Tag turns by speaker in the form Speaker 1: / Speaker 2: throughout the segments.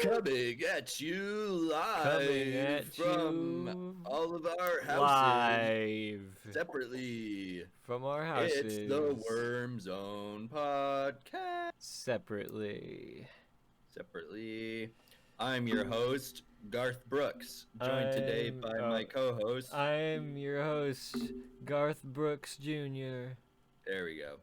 Speaker 1: Coming at you live from all of our houses
Speaker 2: live
Speaker 1: separately.
Speaker 2: from our houses.
Speaker 1: It's the Worm Zone podcast.
Speaker 2: Separately.
Speaker 1: I'm your host, Garth Brooks, joined today by my co-host.
Speaker 2: I'm your host, Garth Brooks Jr.
Speaker 1: There we go.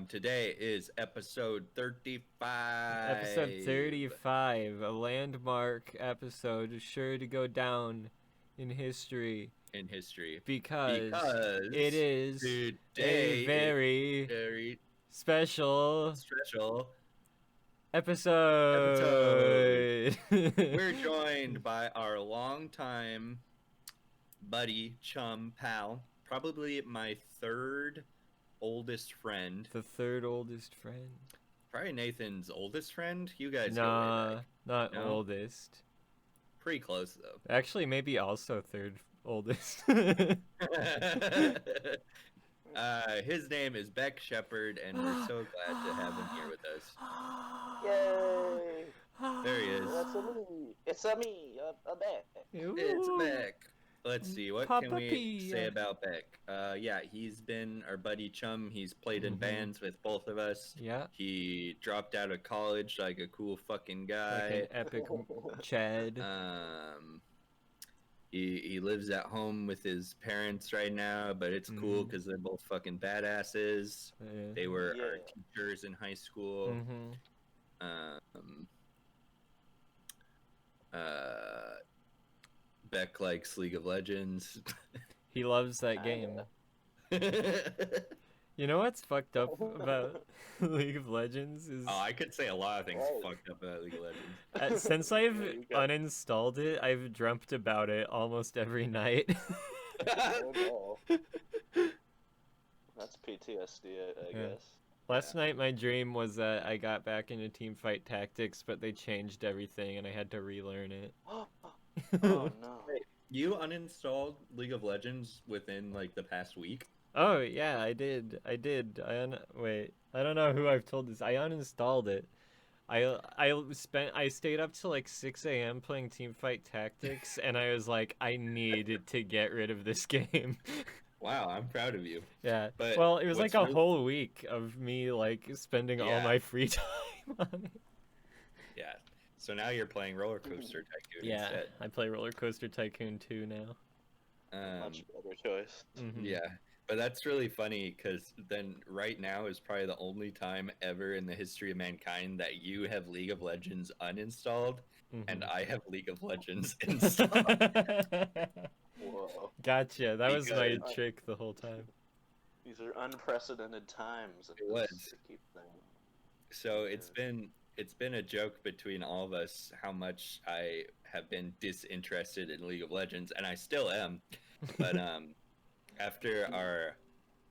Speaker 1: Today is episode 35.
Speaker 2: Episode 35, a landmark episode sure to go down in history. Because it is a very special episode.
Speaker 1: We're joined by our longtime buddy, chum, pal, probably my third oldest friend.
Speaker 2: The third oldest friend?
Speaker 1: Probably Nathan's oldest friend. You guys
Speaker 2: go
Speaker 1: way back.
Speaker 2: Not oldest.
Speaker 1: Pretty close, though.
Speaker 2: Actually, maybe also third oldest.
Speaker 1: His name is Beck Shepard, and we're so glad to have him here with us.
Speaker 3: Yay!
Speaker 1: There he is.
Speaker 3: It's a me, a Beck.
Speaker 1: It's Beck. Let's see, what
Speaker 2: Papa
Speaker 1: can we
Speaker 2: P.
Speaker 1: say about Beck? Yeah, he's been our buddy chum. He's played in bands with both of us.
Speaker 2: Yeah.
Speaker 1: He dropped out of college like a cool fucking guy.
Speaker 2: Like an epic Chad.
Speaker 1: He lives at home with his parents right now, but it's cool because they're both fucking badasses.
Speaker 2: Yeah.
Speaker 1: They were our teachers in high school. Beck likes League of Legends.
Speaker 2: He loves that game. You know what's fucked up about League of Legends is...
Speaker 1: Oh, I could say a lot of things fucked up about League of Legends.
Speaker 2: Since I've uninstalled it, I've dreamt about it almost every night.
Speaker 3: Oh, no. That's PTSD, I guess.
Speaker 2: Last night my dream was that I got back into Teamfight Tactics, but they changed everything and I had to relearn it.
Speaker 3: Oh no.
Speaker 1: Wait, you uninstalled League of Legends within like the past week?
Speaker 2: Oh yeah, I did. Wait, I don't know who I've told this. I uninstalled it. I stayed up till like 6 a.m. playing Teamfight Tactics, and I was like, I need to get rid of this game.
Speaker 1: Wow, I'm proud of you.
Speaker 2: Yeah.
Speaker 1: But
Speaker 2: well, it was like a whole week of me like spending all my free time on it.
Speaker 1: Yeah. So now you're playing Roller Coaster Tycoon instead.
Speaker 2: I play Roller Coaster Tycoon 2 now.
Speaker 3: Much better choice.
Speaker 1: Yeah. But that's really funny because then right now is probably the only time ever in the history of mankind that you have League of Legends uninstalled and I have League of Legends installed.
Speaker 3: Whoa.
Speaker 2: Gotcha. That was my trick the whole time.
Speaker 3: These are unprecedented times.
Speaker 1: It was. So it's been a joke between all of us how much I have been disinterested in League of Legends, and I still am. But after our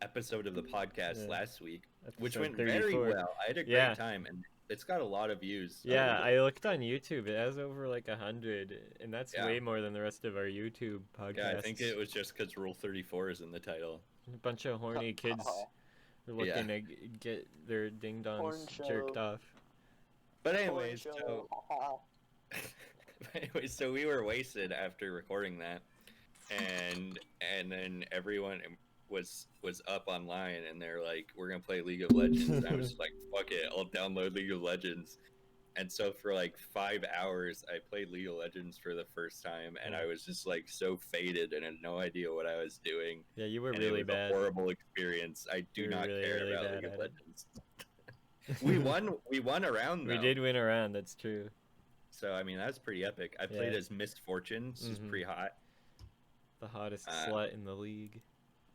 Speaker 1: episode of the podcast last week, which went 34. Very well, I had a great time, and it's got a lot of views.
Speaker 2: Yeah, I looked on YouTube. It has over like 100, and that's way more than the rest of our YouTube podcasts. Yeah,
Speaker 1: I think it was just because Rule 34 is in the title.
Speaker 2: A bunch of horny kids are looking to get their ding-dongs jerked off.
Speaker 1: But anyways, so we were wasted after recording that, and then everyone was up online, and they're like, "We're gonna play League of Legends." And I was like, "Fuck it, I'll download League of Legends." And so for like 5 hours, I played League of Legends for the first time, and I was just like so faded and had no idea what I was doing.
Speaker 2: Yeah, you were
Speaker 1: and
Speaker 2: really
Speaker 1: it was
Speaker 2: bad.
Speaker 1: A horrible experience. I do not care about League of Legends. We won a round, though.
Speaker 2: We did win a round, that's true.
Speaker 1: So, I mean, that was pretty epic. I played as Miss Fortune. She's pretty hot.
Speaker 2: The hottest slut in the league.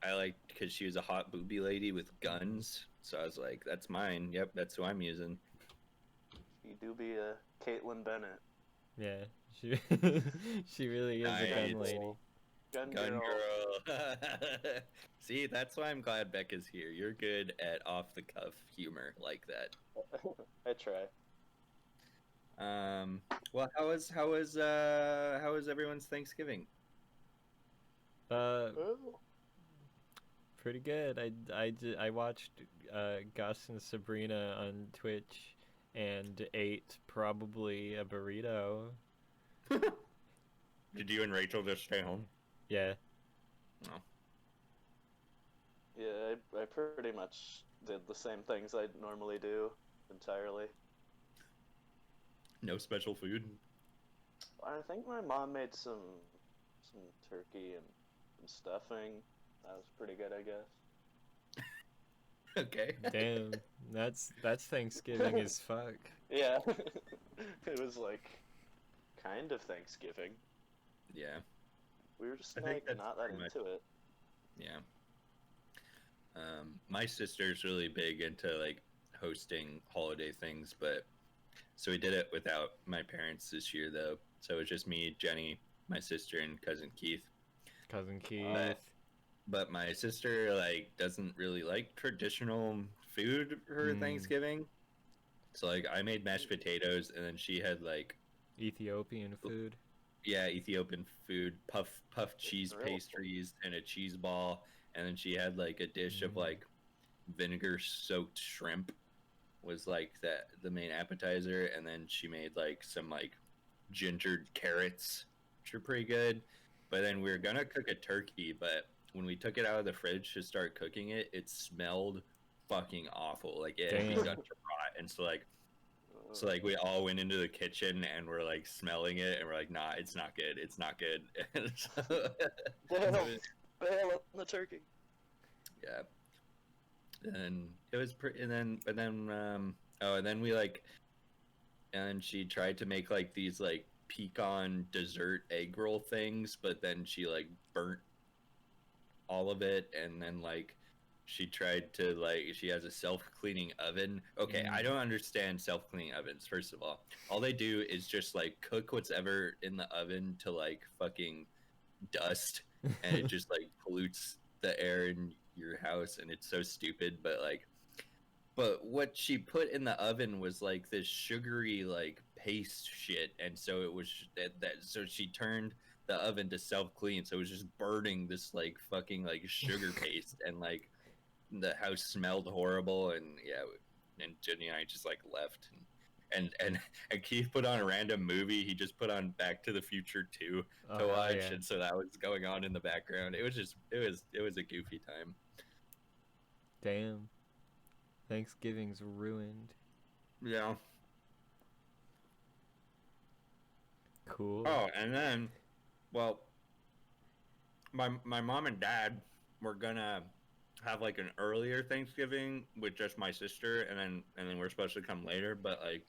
Speaker 1: I liked because she was a hot booby lady with guns. So I was like, that's mine. Yep, that's who I'm using.
Speaker 3: You do be a Caitlyn Bennett.
Speaker 2: Yeah, she really is a gun lady.
Speaker 3: Gun girl.
Speaker 1: See, that's why I'm glad Beck is here. You're good at off-the-cuff humor like that.
Speaker 3: I try.
Speaker 1: Well, how was everyone's Thanksgiving?
Speaker 2: Pretty good. I watched Gus and Sabrina on Twitch, and ate probably a burrito.
Speaker 1: Did you and Rachel just stay home?
Speaker 2: Yeah.
Speaker 1: No.
Speaker 3: Yeah, I pretty much did the same things I normally do entirely.
Speaker 1: No special food?
Speaker 3: I think my mom made some turkey and some stuffing. That was pretty good, I guess.
Speaker 1: Okay.
Speaker 2: Damn. That's Thanksgiving as fuck.
Speaker 3: Yeah. It was like kind of Thanksgiving.
Speaker 1: Yeah.
Speaker 3: We were just
Speaker 1: I think
Speaker 3: like
Speaker 1: that's
Speaker 3: not that
Speaker 1: pretty much-
Speaker 3: into it.
Speaker 1: Yeah. My sister's really big into like hosting holiday things, but so we did it without my parents this year though. So it was just me, Jenny, my sister, and cousin Keith.
Speaker 2: Cousin Keith.
Speaker 1: But my sister like doesn't really like traditional food for Thanksgiving. So like I made mashed potatoes, and then she had like
Speaker 2: Ethiopian food.
Speaker 1: Ethiopian food, puffed cheese
Speaker 3: Real.
Speaker 1: pastries, and a cheese ball, and then she had like a dish of like vinegar soaked shrimp was like the main appetizer, and then she made like some like gingered carrots, which are pretty good. But then we were gonna cook a turkey, but when we took it out of the fridge to start cooking it, it smelled fucking awful. Like it had
Speaker 2: Damn.
Speaker 1: begun to rot, and so like we all went into the kitchen and we're like smelling it, and we're like, nah, it's not good. It's not good. And so,
Speaker 3: Bail on the turkey.
Speaker 1: yeah. And it was pretty. And then we like, and she tried to make like these like pecan dessert egg roll things, but then she like burnt all of it, and then like she tried to like she has a self-cleaning oven. Okay, I don't understand self-cleaning ovens. First of all they do is just like cook what's ever in the oven to like fucking dust, and it just like pollutes the air in your house, and it's so stupid. But what she put in the oven was like this sugary like paste shit, and so it was so she turned the oven to self-clean, so it was just burning this like fucking like sugar paste, and like the house smelled horrible. And yeah, and Jenny and I just like left, and Keith put on a random movie. He just put on Back to the Future 2 to watch,
Speaker 2: Yeah.
Speaker 1: and so that was going on in the background. It was a goofy time.
Speaker 2: Damn. Thanksgiving's ruined.
Speaker 1: Yeah.
Speaker 2: Cool.
Speaker 1: Oh, and then, well, my mom and dad were gonna have like an earlier Thanksgiving with just my sister, and then we're supposed to come later. But like,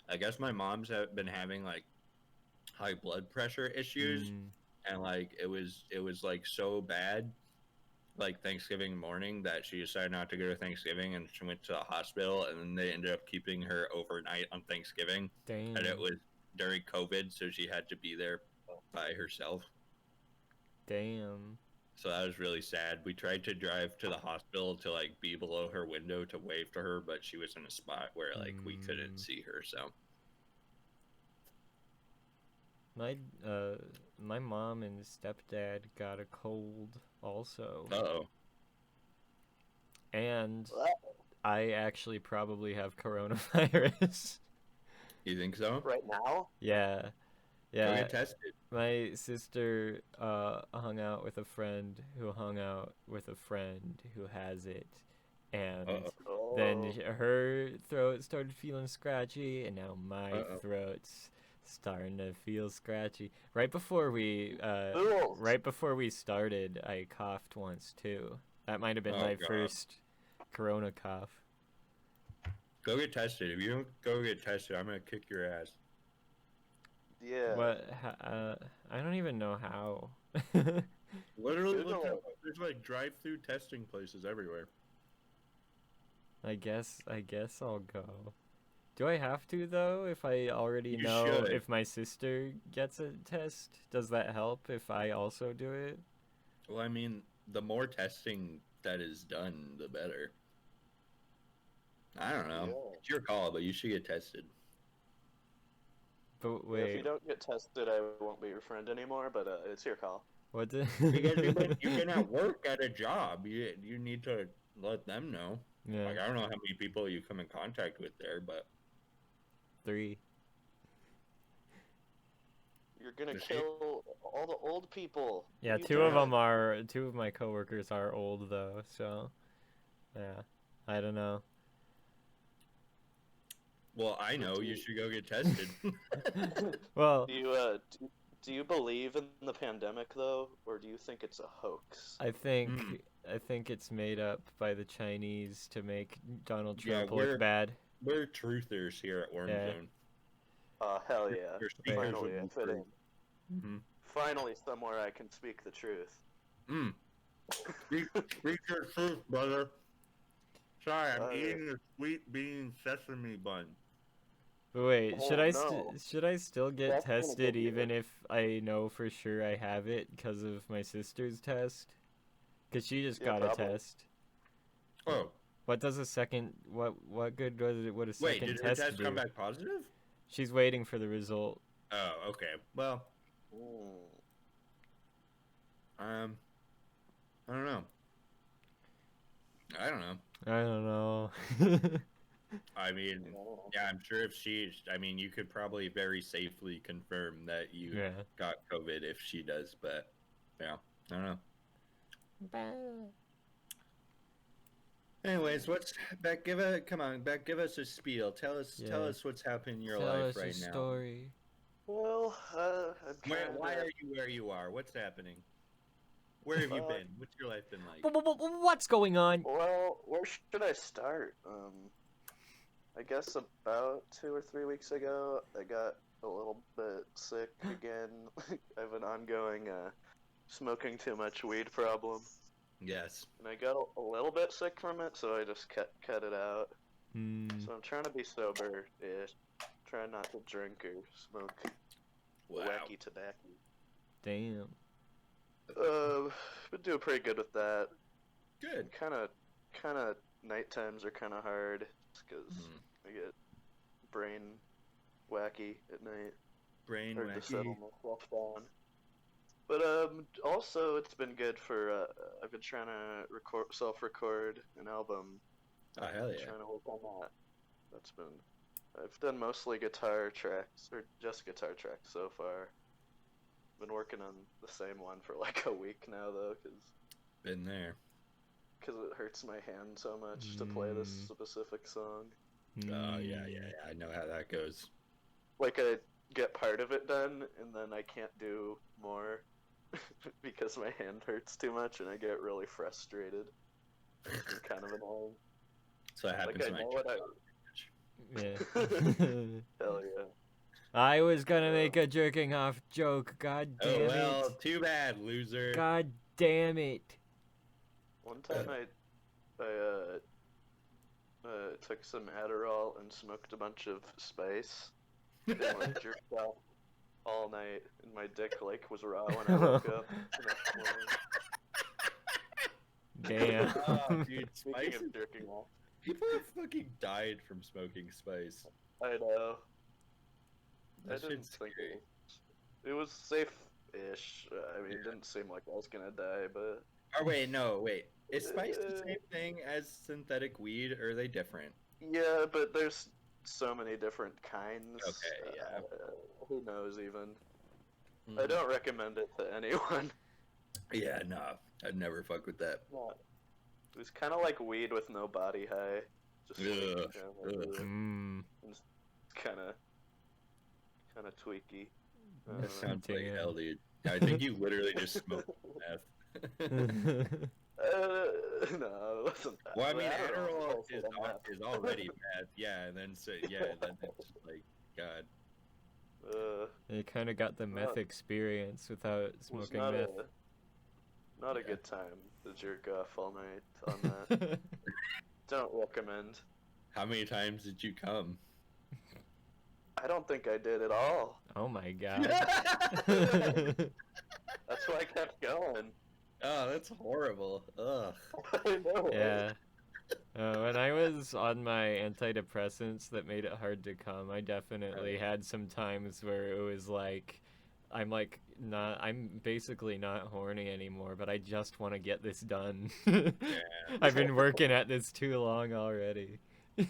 Speaker 1: I guess my mom's have been having like high blood pressure issues, and like it was like so bad, like Thanksgiving morning, that she decided not to go to Thanksgiving, and she went to the hospital, and then they ended up keeping her overnight on Thanksgiving.
Speaker 2: Damn.
Speaker 1: And it was during COVID, so she had to be there by herself.
Speaker 2: Damn.
Speaker 1: So that was really sad. We tried to drive to the hospital to like be below her window to wave to her, but she was in a spot where like we couldn't see her. So
Speaker 2: my mom and stepdad got a cold also.
Speaker 1: Uh-oh.
Speaker 2: And I actually probably have coronavirus.
Speaker 1: You think so?
Speaker 3: Right now?
Speaker 2: Yeah.
Speaker 1: Go
Speaker 2: Yeah.
Speaker 1: get tested.
Speaker 2: My sister hung out with a friend who hung out with a friend who has it, and then her throat started feeling scratchy, and now my throat's starting to feel scratchy. Right before we started, I coughed once too. That might have been my first corona cough.
Speaker 1: Go get tested. If you don't go get tested, I'm gonna kick your ass.
Speaker 3: Yeah.
Speaker 2: What? I don't even know how.
Speaker 1: Literally, there's like drive-through testing places everywhere.
Speaker 2: I guess I'll go. Do I have to though? If I already know
Speaker 1: should.
Speaker 2: if my sister gets a test, does that help if I also do it?
Speaker 1: Well, I mean, the more testing that is done, the better. I don't know.
Speaker 3: Yeah.
Speaker 1: It's your call, but you should get tested.
Speaker 2: But
Speaker 3: If
Speaker 2: wait,
Speaker 3: you don't get tested, I won't be your friend anymore, but it's your call.
Speaker 2: what did?
Speaker 1: Because you've been at work at a job. You need to let them know.
Speaker 2: Yeah.
Speaker 1: Like, I don't know how many people you come in contact with there, but
Speaker 2: 3.
Speaker 3: You're gonna
Speaker 1: Is she?
Speaker 3: kill all the old people.
Speaker 2: Yeah,
Speaker 3: What are you
Speaker 2: 2 of
Speaker 3: doing?
Speaker 2: them are 2 of my coworkers are old though, so yeah, I don't know.
Speaker 1: Well, I know you should go get tested.
Speaker 2: Well,
Speaker 3: Do you believe in the pandemic though, or do you think it's a hoax?
Speaker 2: I
Speaker 1: Hmm.
Speaker 2: think it's made up by the Chinese to make Donald
Speaker 1: Yeah,
Speaker 2: Trump look bad.
Speaker 1: we're truthers here at Worm
Speaker 2: Yeah.
Speaker 1: Zone.
Speaker 3: Hell yeah!
Speaker 1: We're
Speaker 2: Wait.
Speaker 1: speakers
Speaker 3: Finally, I
Speaker 1: of the
Speaker 3: fit in.
Speaker 1: truth. Mm-hmm.
Speaker 3: Finally, somewhere I can speak the truth.
Speaker 1: Speak your truth, brother. Sorry, I'm
Speaker 3: Uh,
Speaker 1: eating a sweet bean sesame bun.
Speaker 2: But wait,
Speaker 3: Oh, no.
Speaker 2: should I still get
Speaker 3: That's gonna
Speaker 2: tested
Speaker 3: give you
Speaker 2: even if I know for sure I have it because of my sister's test? Because she just
Speaker 3: Yeah,
Speaker 2: got a
Speaker 3: probably.
Speaker 2: test.
Speaker 1: Oh,
Speaker 2: What does a second? What good does it? Would a
Speaker 1: wait,
Speaker 2: second
Speaker 1: did her
Speaker 2: test
Speaker 1: test
Speaker 2: do?
Speaker 1: come back positive?
Speaker 2: She's waiting for the result.
Speaker 1: Oh, okay. Well,
Speaker 3: Mm.
Speaker 1: I don't know. I don't know.
Speaker 2: I don't know.
Speaker 1: I mean,
Speaker 3: Oh.
Speaker 1: yeah, I'm sure if I mean, you could probably very safely confirm that you
Speaker 2: Yeah.
Speaker 1: got COVID if she does, but yeah, I don't know. Anyways, Beck? Come on, Beck, give us a spiel. Tell
Speaker 2: Yeah.
Speaker 1: us what's happening in your
Speaker 2: Tell
Speaker 1: life
Speaker 2: us
Speaker 1: right
Speaker 2: a
Speaker 1: now.
Speaker 2: story.
Speaker 3: Well, I'm
Speaker 1: Why
Speaker 3: kinda-
Speaker 1: are you where you are? What's happening? Where have you been? What's your life been like?
Speaker 2: What's going on?
Speaker 3: Well, where should I start? I guess about 2 or 3 weeks ago, I got a little bit sick again. I have an ongoing smoking too much weed problem,
Speaker 1: Yes.
Speaker 3: and I got a little bit sick from it, so I just cut it out.
Speaker 2: Hmm.
Speaker 3: So I'm trying to be sober-ish. Try not to drink or smoke
Speaker 1: Wow.
Speaker 3: wacky tobacco.
Speaker 2: Damn.
Speaker 3: Been doing pretty good with that.
Speaker 1: Good.
Speaker 3: Kind of night times are kind of hard because
Speaker 1: Mhm.
Speaker 3: I get brain wacky at night.
Speaker 1: Brain
Speaker 3: Hard to
Speaker 1: wacky.
Speaker 3: settle myself down. But also it's been good for I've been trying to self-record an album.
Speaker 1: Oh hell yeah.
Speaker 3: Trying to work on that. That's been. I've done mostly guitar tracks or just guitar tracks so far. Been working on the same one for like a week now though,
Speaker 1: Been there.
Speaker 3: because it hurts my hand so much to play this
Speaker 2: Mm.
Speaker 3: specific song.
Speaker 1: Oh yeah. I know how that goes.
Speaker 3: Like I get part of it done and then I can't do more because my hand hurts too much and I get really frustrated. It's kind of annoying.
Speaker 1: So that happens
Speaker 3: Like I
Speaker 1: when
Speaker 3: know what I.
Speaker 2: Yeah.
Speaker 3: Hell yeah.
Speaker 2: I was gonna make a jerking off joke. God
Speaker 1: Oh
Speaker 2: damn
Speaker 1: well,
Speaker 2: it.
Speaker 1: too bad, loser.
Speaker 2: God damn it.
Speaker 3: One time I took some Adderall and smoked a bunch of spice and like jerked off all night, and my dick like was raw when I woke up the next morning.
Speaker 2: Damn.
Speaker 1: Oh, dude,
Speaker 3: Speaking
Speaker 1: spice.
Speaker 3: of jerking off,
Speaker 1: People have fucking died from smoking spice.
Speaker 3: I know.
Speaker 1: That
Speaker 3: I didn't
Speaker 1: shit's
Speaker 3: think
Speaker 1: scary.
Speaker 3: it was safe-ish. I mean, it didn't seem like I was gonna die, but
Speaker 1: Oh wait, no, wait. Is spice the same thing as synthetic weed, or are they different?
Speaker 3: yeah, but there's so many different kinds.
Speaker 1: Okay, yeah.
Speaker 3: Who knows even?
Speaker 1: Mm-hmm.
Speaker 3: I don't recommend it to anyone.
Speaker 1: Yeah, no, I'd never fuck with that.
Speaker 3: It was kind of like weed with no body high. Just
Speaker 1: Ugh, ugh.
Speaker 3: kind of tweaky.
Speaker 1: That sounds like
Speaker 2: Damn.
Speaker 1: hell, dude. I think you literally just smoked meth.
Speaker 3: No, it wasn't that.
Speaker 1: Well, I mean,
Speaker 3: don't know.
Speaker 1: Adderall
Speaker 3: Also meth.
Speaker 1: is already meth, yeah, and then then it's like, God.
Speaker 2: You kind of got the meth experience without
Speaker 3: It was
Speaker 2: smoking
Speaker 3: not
Speaker 2: meth.
Speaker 3: not a
Speaker 1: Yeah.
Speaker 3: good time to jerk off all night on that. Don't recommend.
Speaker 1: How many times did you come?
Speaker 3: I don't think I did at all.
Speaker 2: Oh my god.
Speaker 3: That's why I kept going.
Speaker 1: Oh, that's horrible. Ugh.
Speaker 3: I know.
Speaker 2: Yeah. When I was on my antidepressants that made it hard to come, I definitely had some times where it was like, I'm basically not horny anymore, but I just want to get this done. I've been working at this too long already.
Speaker 3: Did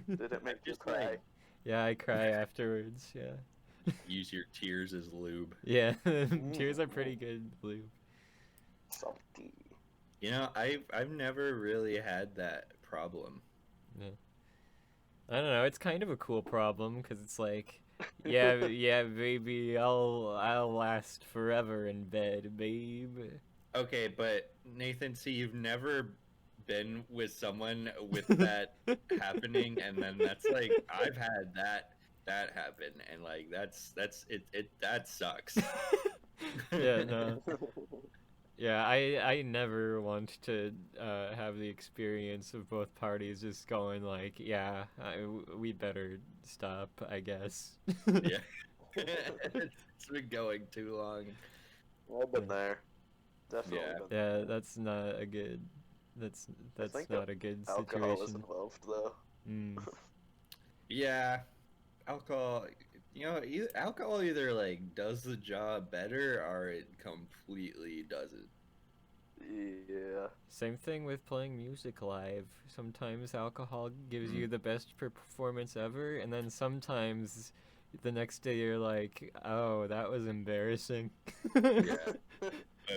Speaker 3: it make you
Speaker 1: Just
Speaker 3: cry?
Speaker 1: like-
Speaker 2: Yeah, I cry afterwards. Yeah.
Speaker 1: Use your tears as lube.
Speaker 2: Yeah, tears are pretty good lube.
Speaker 3: Salty.
Speaker 1: You know, I've never really had that problem.
Speaker 2: I don't know. It's kind of a cool problem because it's like, yeah, yeah, baby, I'll last forever in bed, babe.
Speaker 1: Okay, but Nathan, see, you've never been with someone with that happening, and then that's like I've had that happen, and like that's it that sucks.
Speaker 2: Yeah, no. Yeah, I never want to have the experience of both parties just going like, yeah, we better stop, I guess.
Speaker 1: Yeah. It's been going too long.
Speaker 3: I've been there. Definitely
Speaker 1: Yeah.
Speaker 3: been
Speaker 2: Yeah,
Speaker 3: there.
Speaker 2: that's not a good. That's
Speaker 3: I think
Speaker 2: not a good
Speaker 3: alcohol is
Speaker 2: situation.
Speaker 3: involved, though.
Speaker 2: Mm.
Speaker 1: Yeah, alcohol. You know, alcohol either like does the job better or it completely doesn't.
Speaker 3: Yeah.
Speaker 2: Same thing with playing music live. Sometimes alcohol gives you the best performance ever, and then sometimes the next day you're like, oh, that was embarrassing.
Speaker 1: Yeah, but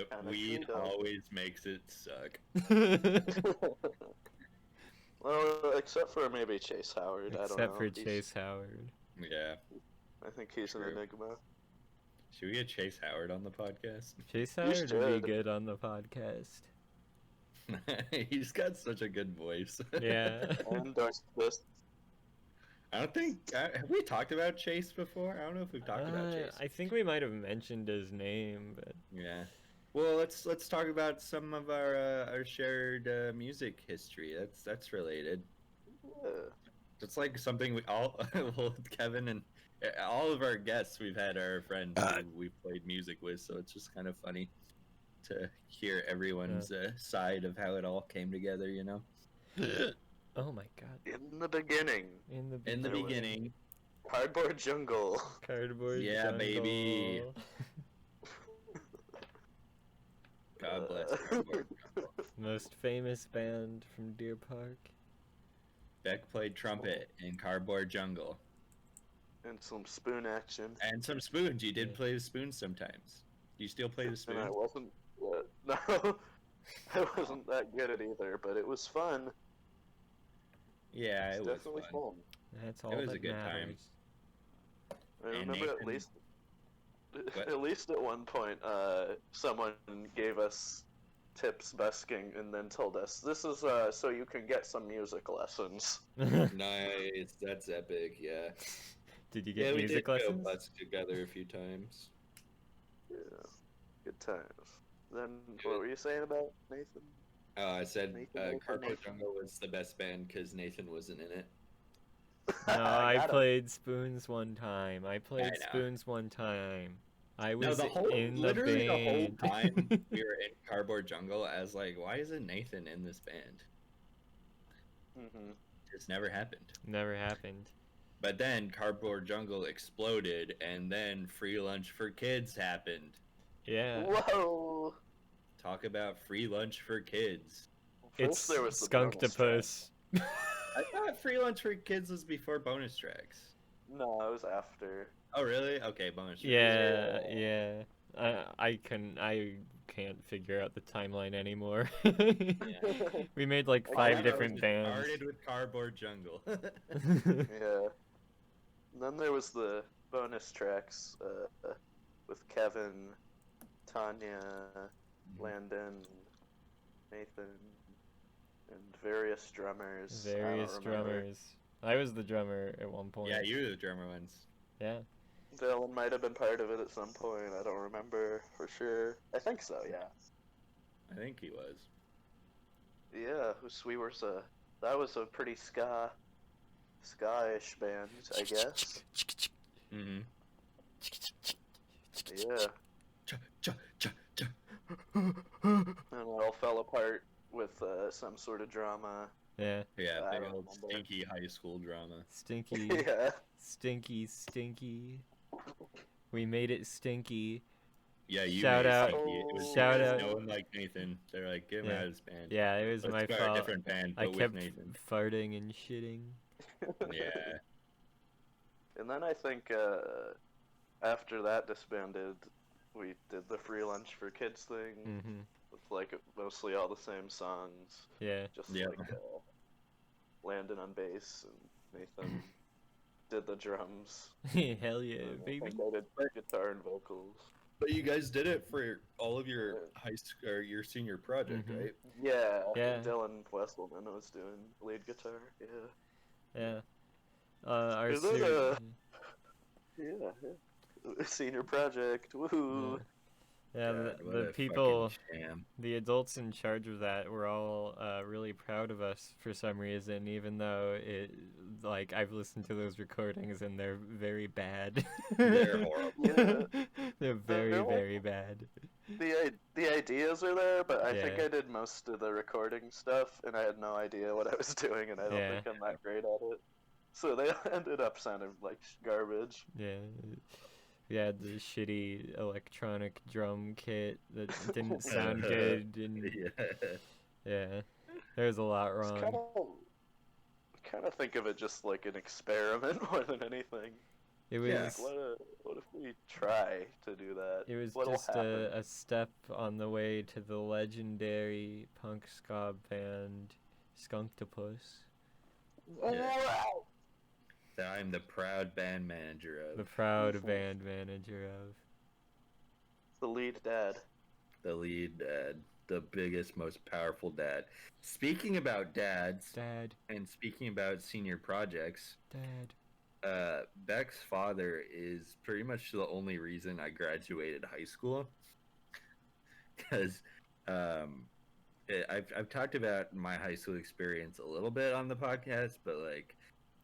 Speaker 3: Kinda
Speaker 1: weed
Speaker 3: true, though.
Speaker 1: always makes it suck.
Speaker 3: Well, except for maybe Chase Howard. I don't
Speaker 2: Except
Speaker 3: know.
Speaker 2: for Chase Howard.
Speaker 1: Yeah.
Speaker 3: I think he's an
Speaker 1: True.
Speaker 3: enigma.
Speaker 1: Should we get Chase Howard on the podcast?
Speaker 2: Chase Howard would be
Speaker 3: should.
Speaker 2: good on the podcast.
Speaker 1: He's got such a good voice.
Speaker 2: Yeah.
Speaker 3: I endorse this.
Speaker 1: I don't think have we talked about Chase before? I don't know if we've talked about Chase.
Speaker 2: I think we might have mentioned his name, but
Speaker 1: Yeah. Well, let's talk about some of our shared music history. That's related.
Speaker 3: Yeah.
Speaker 1: It's like something we all well, Kevin and all of our guests we've had are friends who we've played music with, so it's just kind of funny to hear everyone's side of how it all came together, you know.
Speaker 2: oh my god.
Speaker 3: In the beginning,
Speaker 2: In the
Speaker 1: In the
Speaker 3: There was-
Speaker 1: beginning,
Speaker 3: Cardboard Jungle.
Speaker 2: Cardboard
Speaker 1: Yeah,
Speaker 2: Jungle.
Speaker 1: baby. God bless Cardboard Jungle.
Speaker 2: Most famous band from Deer Park.
Speaker 1: Beck played trumpet in Cardboard Jungle.
Speaker 3: And some spoon action.
Speaker 1: And some spoons. You did
Speaker 2: Yeah.
Speaker 1: play the spoons sometimes. Do you still play the
Speaker 3: And
Speaker 1: spoons?
Speaker 3: I wasn't. No, I wasn't that good at either, but it was fun.
Speaker 1: Yeah,
Speaker 3: It's
Speaker 1: it was
Speaker 3: definitely
Speaker 1: fun.
Speaker 2: That's all
Speaker 1: was a
Speaker 2: that
Speaker 1: good time.
Speaker 2: matters.
Speaker 3: I
Speaker 1: And
Speaker 3: remember
Speaker 1: Nathan-
Speaker 3: at least.
Speaker 1: What?
Speaker 3: At least at one point, someone gave us tips busking and then told us this is so you can get some music lessons.
Speaker 1: Nice. That's epic. Yeah.
Speaker 2: Did you
Speaker 1: Yeah,
Speaker 2: get
Speaker 1: we
Speaker 2: music
Speaker 1: did
Speaker 2: lessons?
Speaker 1: go bus together a few times.
Speaker 3: Yeah, good times. Then what were you saying about Nathan?
Speaker 1: I said
Speaker 3: Nathan.
Speaker 1: Cardboard Jungle was the best band because Nathan wasn't in it.
Speaker 2: No, I
Speaker 3: got him.
Speaker 2: played Spoons one time. I played
Speaker 1: know.
Speaker 2: Spoons one time. I
Speaker 1: No,
Speaker 2: was
Speaker 1: the whole
Speaker 2: in the
Speaker 1: literally
Speaker 2: band.
Speaker 1: the whole time we were in Cardboard Jungle, I was like, why isn't Nathan in this band?
Speaker 3: Mm-hmm.
Speaker 1: It's never happened.
Speaker 2: Never happened.
Speaker 1: But then Cardboard Jungle exploded, and then Free Lunch for Kids happened.
Speaker 2: Yeah.
Speaker 3: Whoa!
Speaker 1: Talk about free lunch for kids.
Speaker 2: It's
Speaker 3: First there was the bonus
Speaker 2: Skunktopus.
Speaker 1: I thought Free Lunch for Kids was before bonus tracks.
Speaker 3: track. No, it was after.
Speaker 1: Oh, really? Okay, bonus tracks.
Speaker 2: Yeah, yeah. I can't figure out the timeline anymore. We made like
Speaker 3: I
Speaker 2: 5
Speaker 3: know,
Speaker 2: different
Speaker 1: It
Speaker 2: bands.
Speaker 1: started with Cardboard Jungle.
Speaker 3: Yeah. And then there was the bonus tracks with Kevin, Tanya, Landon, Nathan, and various drummers. I don't
Speaker 2: Various
Speaker 3: remember.
Speaker 2: drummers. I was the drummer at one point.
Speaker 1: Yeah, you were the drummer ones.
Speaker 2: Yeah.
Speaker 3: Dylan might have been part of it at some point. I don't remember for sure. I think so. Yeah.
Speaker 1: I think he was.
Speaker 3: Yeah. That was a pretty ska-ish band, I guess.
Speaker 1: Mm-hmm.
Speaker 3: Yeah. And it all fell apart with some sort of drama.
Speaker 2: Yeah.
Speaker 1: Yeah,
Speaker 3: I
Speaker 1: big
Speaker 3: don't
Speaker 1: old
Speaker 3: remember.
Speaker 1: stinky high school drama.
Speaker 2: Stinky.
Speaker 3: Yeah.
Speaker 2: Stinky, stinky. We made it stinky.
Speaker 1: Yeah, you
Speaker 2: Shout
Speaker 1: made
Speaker 2: out-
Speaker 1: Stinky. It was
Speaker 2: shout
Speaker 1: because
Speaker 2: out-
Speaker 1: No one liked Nathan. They're like, get him
Speaker 2: Yeah.
Speaker 1: out of this band.
Speaker 2: Yeah, it was
Speaker 1: Let's
Speaker 2: my
Speaker 1: start a
Speaker 2: fault.
Speaker 1: different band,
Speaker 2: I
Speaker 1: but with
Speaker 2: kept
Speaker 1: Nathan.
Speaker 2: farting and shitting.
Speaker 1: Yeah.
Speaker 3: And then I think after that disbanded, we did the free lunch for kids thing
Speaker 2: Mm-hmm.
Speaker 3: with like mostly all the same songs,
Speaker 2: Yeah.
Speaker 3: just
Speaker 1: Yeah.
Speaker 3: like Landon on bass and Nathan did the drums.
Speaker 2: Hell yeah,
Speaker 3: And I
Speaker 2: baby.
Speaker 3: think I did guitar and vocals.
Speaker 1: But you guys did it for all of your high school or your senior project,
Speaker 2: Mhm.
Speaker 1: right?
Speaker 3: Yeah,
Speaker 2: Yeah.
Speaker 3: Dylan Wesselman was doing lead guitar. Yeah.
Speaker 2: Yeah. Our
Speaker 3: Is it
Speaker 2: ser-
Speaker 3: yeah. Senior project. Woohoo!
Speaker 2: yeah,
Speaker 1: God, what
Speaker 2: the
Speaker 1: a
Speaker 2: people,
Speaker 1: fucking sham.
Speaker 2: the adults in charge of that were all really proud of us for some reason, even though like I've listened to those recordings and they're very bad.
Speaker 1: They're horrible.
Speaker 3: Yeah.
Speaker 2: They're very,
Speaker 3: They're
Speaker 2: very bad.
Speaker 3: The ideas are there, but I think
Speaker 2: Yeah.
Speaker 3: I did most of the recording stuff, and I had no idea what I was doing, and I don't
Speaker 2: Yeah.
Speaker 3: think I'm that great at it. So they ended up sounding like garbage.
Speaker 2: Yeah. We had the shitty electronic drum kit that didn't sound good, and
Speaker 1: Yeah.
Speaker 2: yeah, there's a lot
Speaker 3: It's
Speaker 2: wrong.
Speaker 3: kind of think of it just like an experiment more than anything.
Speaker 2: It
Speaker 1: Yeah.
Speaker 2: was
Speaker 3: What if we try to do that?
Speaker 2: it was
Speaker 3: What'll
Speaker 2: just
Speaker 3: happen?
Speaker 2: a step on the way to the legendary punk ska band Skunktopus,
Speaker 3: Wow!
Speaker 1: That I'm the proud band manager of.
Speaker 2: the proud band manager of.
Speaker 3: The lead dad.
Speaker 1: The lead dad. The biggest, most powerful dad. Speaking about dads,
Speaker 2: Dad,
Speaker 1: and speaking about senior projects,
Speaker 2: Dad.
Speaker 1: Beck's father is pretty much the only reason I graduated high school. Because I've talked about my high school experience a little bit on the podcast, but like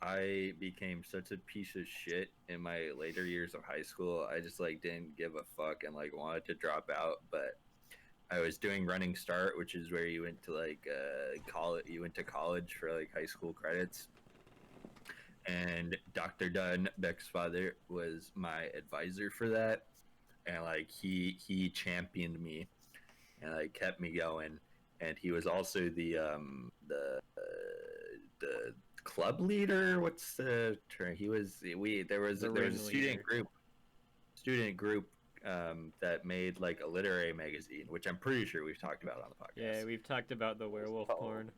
Speaker 1: I became such a piece of shit in my later years of high school. I just like didn't give a fuck and like wanted to drop out, but I was doing running start, which is where you went to like college. You went to college for like high school credits. And Dr. Dunn, Beck's father, was my advisor for that, and like he championed me and like kept me going. And he was also the club leader. What's the term? He was there was
Speaker 2: The
Speaker 1: a student
Speaker 2: ringleader.
Speaker 1: group that made like a literary magazine, which I'm pretty sure we've talked about on the podcast.
Speaker 2: Yeah, we've talked about the werewolf porn.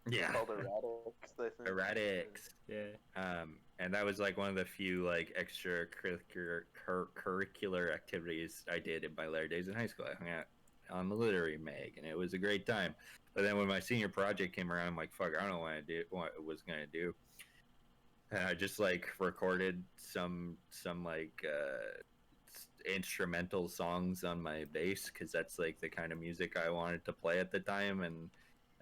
Speaker 1: Yeah.
Speaker 3: Called Erratics, I think.
Speaker 1: Erratics.
Speaker 2: Yeah.
Speaker 1: And that was like one of the few like curricular activities I did in my later days in high school. I hung out on the literary mag, and it was a great time. But then when my senior project came around, I'm like, fuck, I don't know what I was gonna do. And I just like recorded some like instrumental songs on my bass, because that's like the kind of music I wanted to play at the time,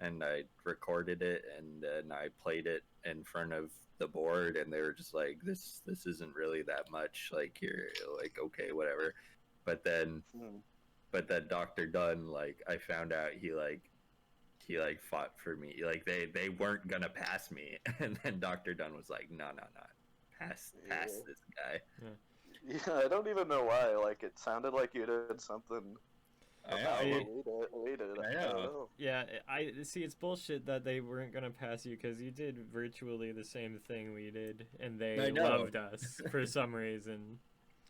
Speaker 1: and I recorded it, and I played it in front of the board, and they were just like, this isn't really that much, like you're like, okay, whatever. But then Dr. Dunn, like I found out he fought for me, like they weren't gonna pass me. And then Dr. Dunn was like, no, pass this guy.
Speaker 3: Yeah, I don't even know why. Like, it sounded like you did something.
Speaker 1: I
Speaker 3: about
Speaker 1: know.
Speaker 3: what we did.
Speaker 1: I
Speaker 3: I
Speaker 1: know.
Speaker 3: don't know.
Speaker 2: Yeah, I see. It's bullshit that they weren't gonna pass you because you did virtually the same thing we did, and
Speaker 1: I
Speaker 2: they
Speaker 1: know.
Speaker 2: loved us for some reason.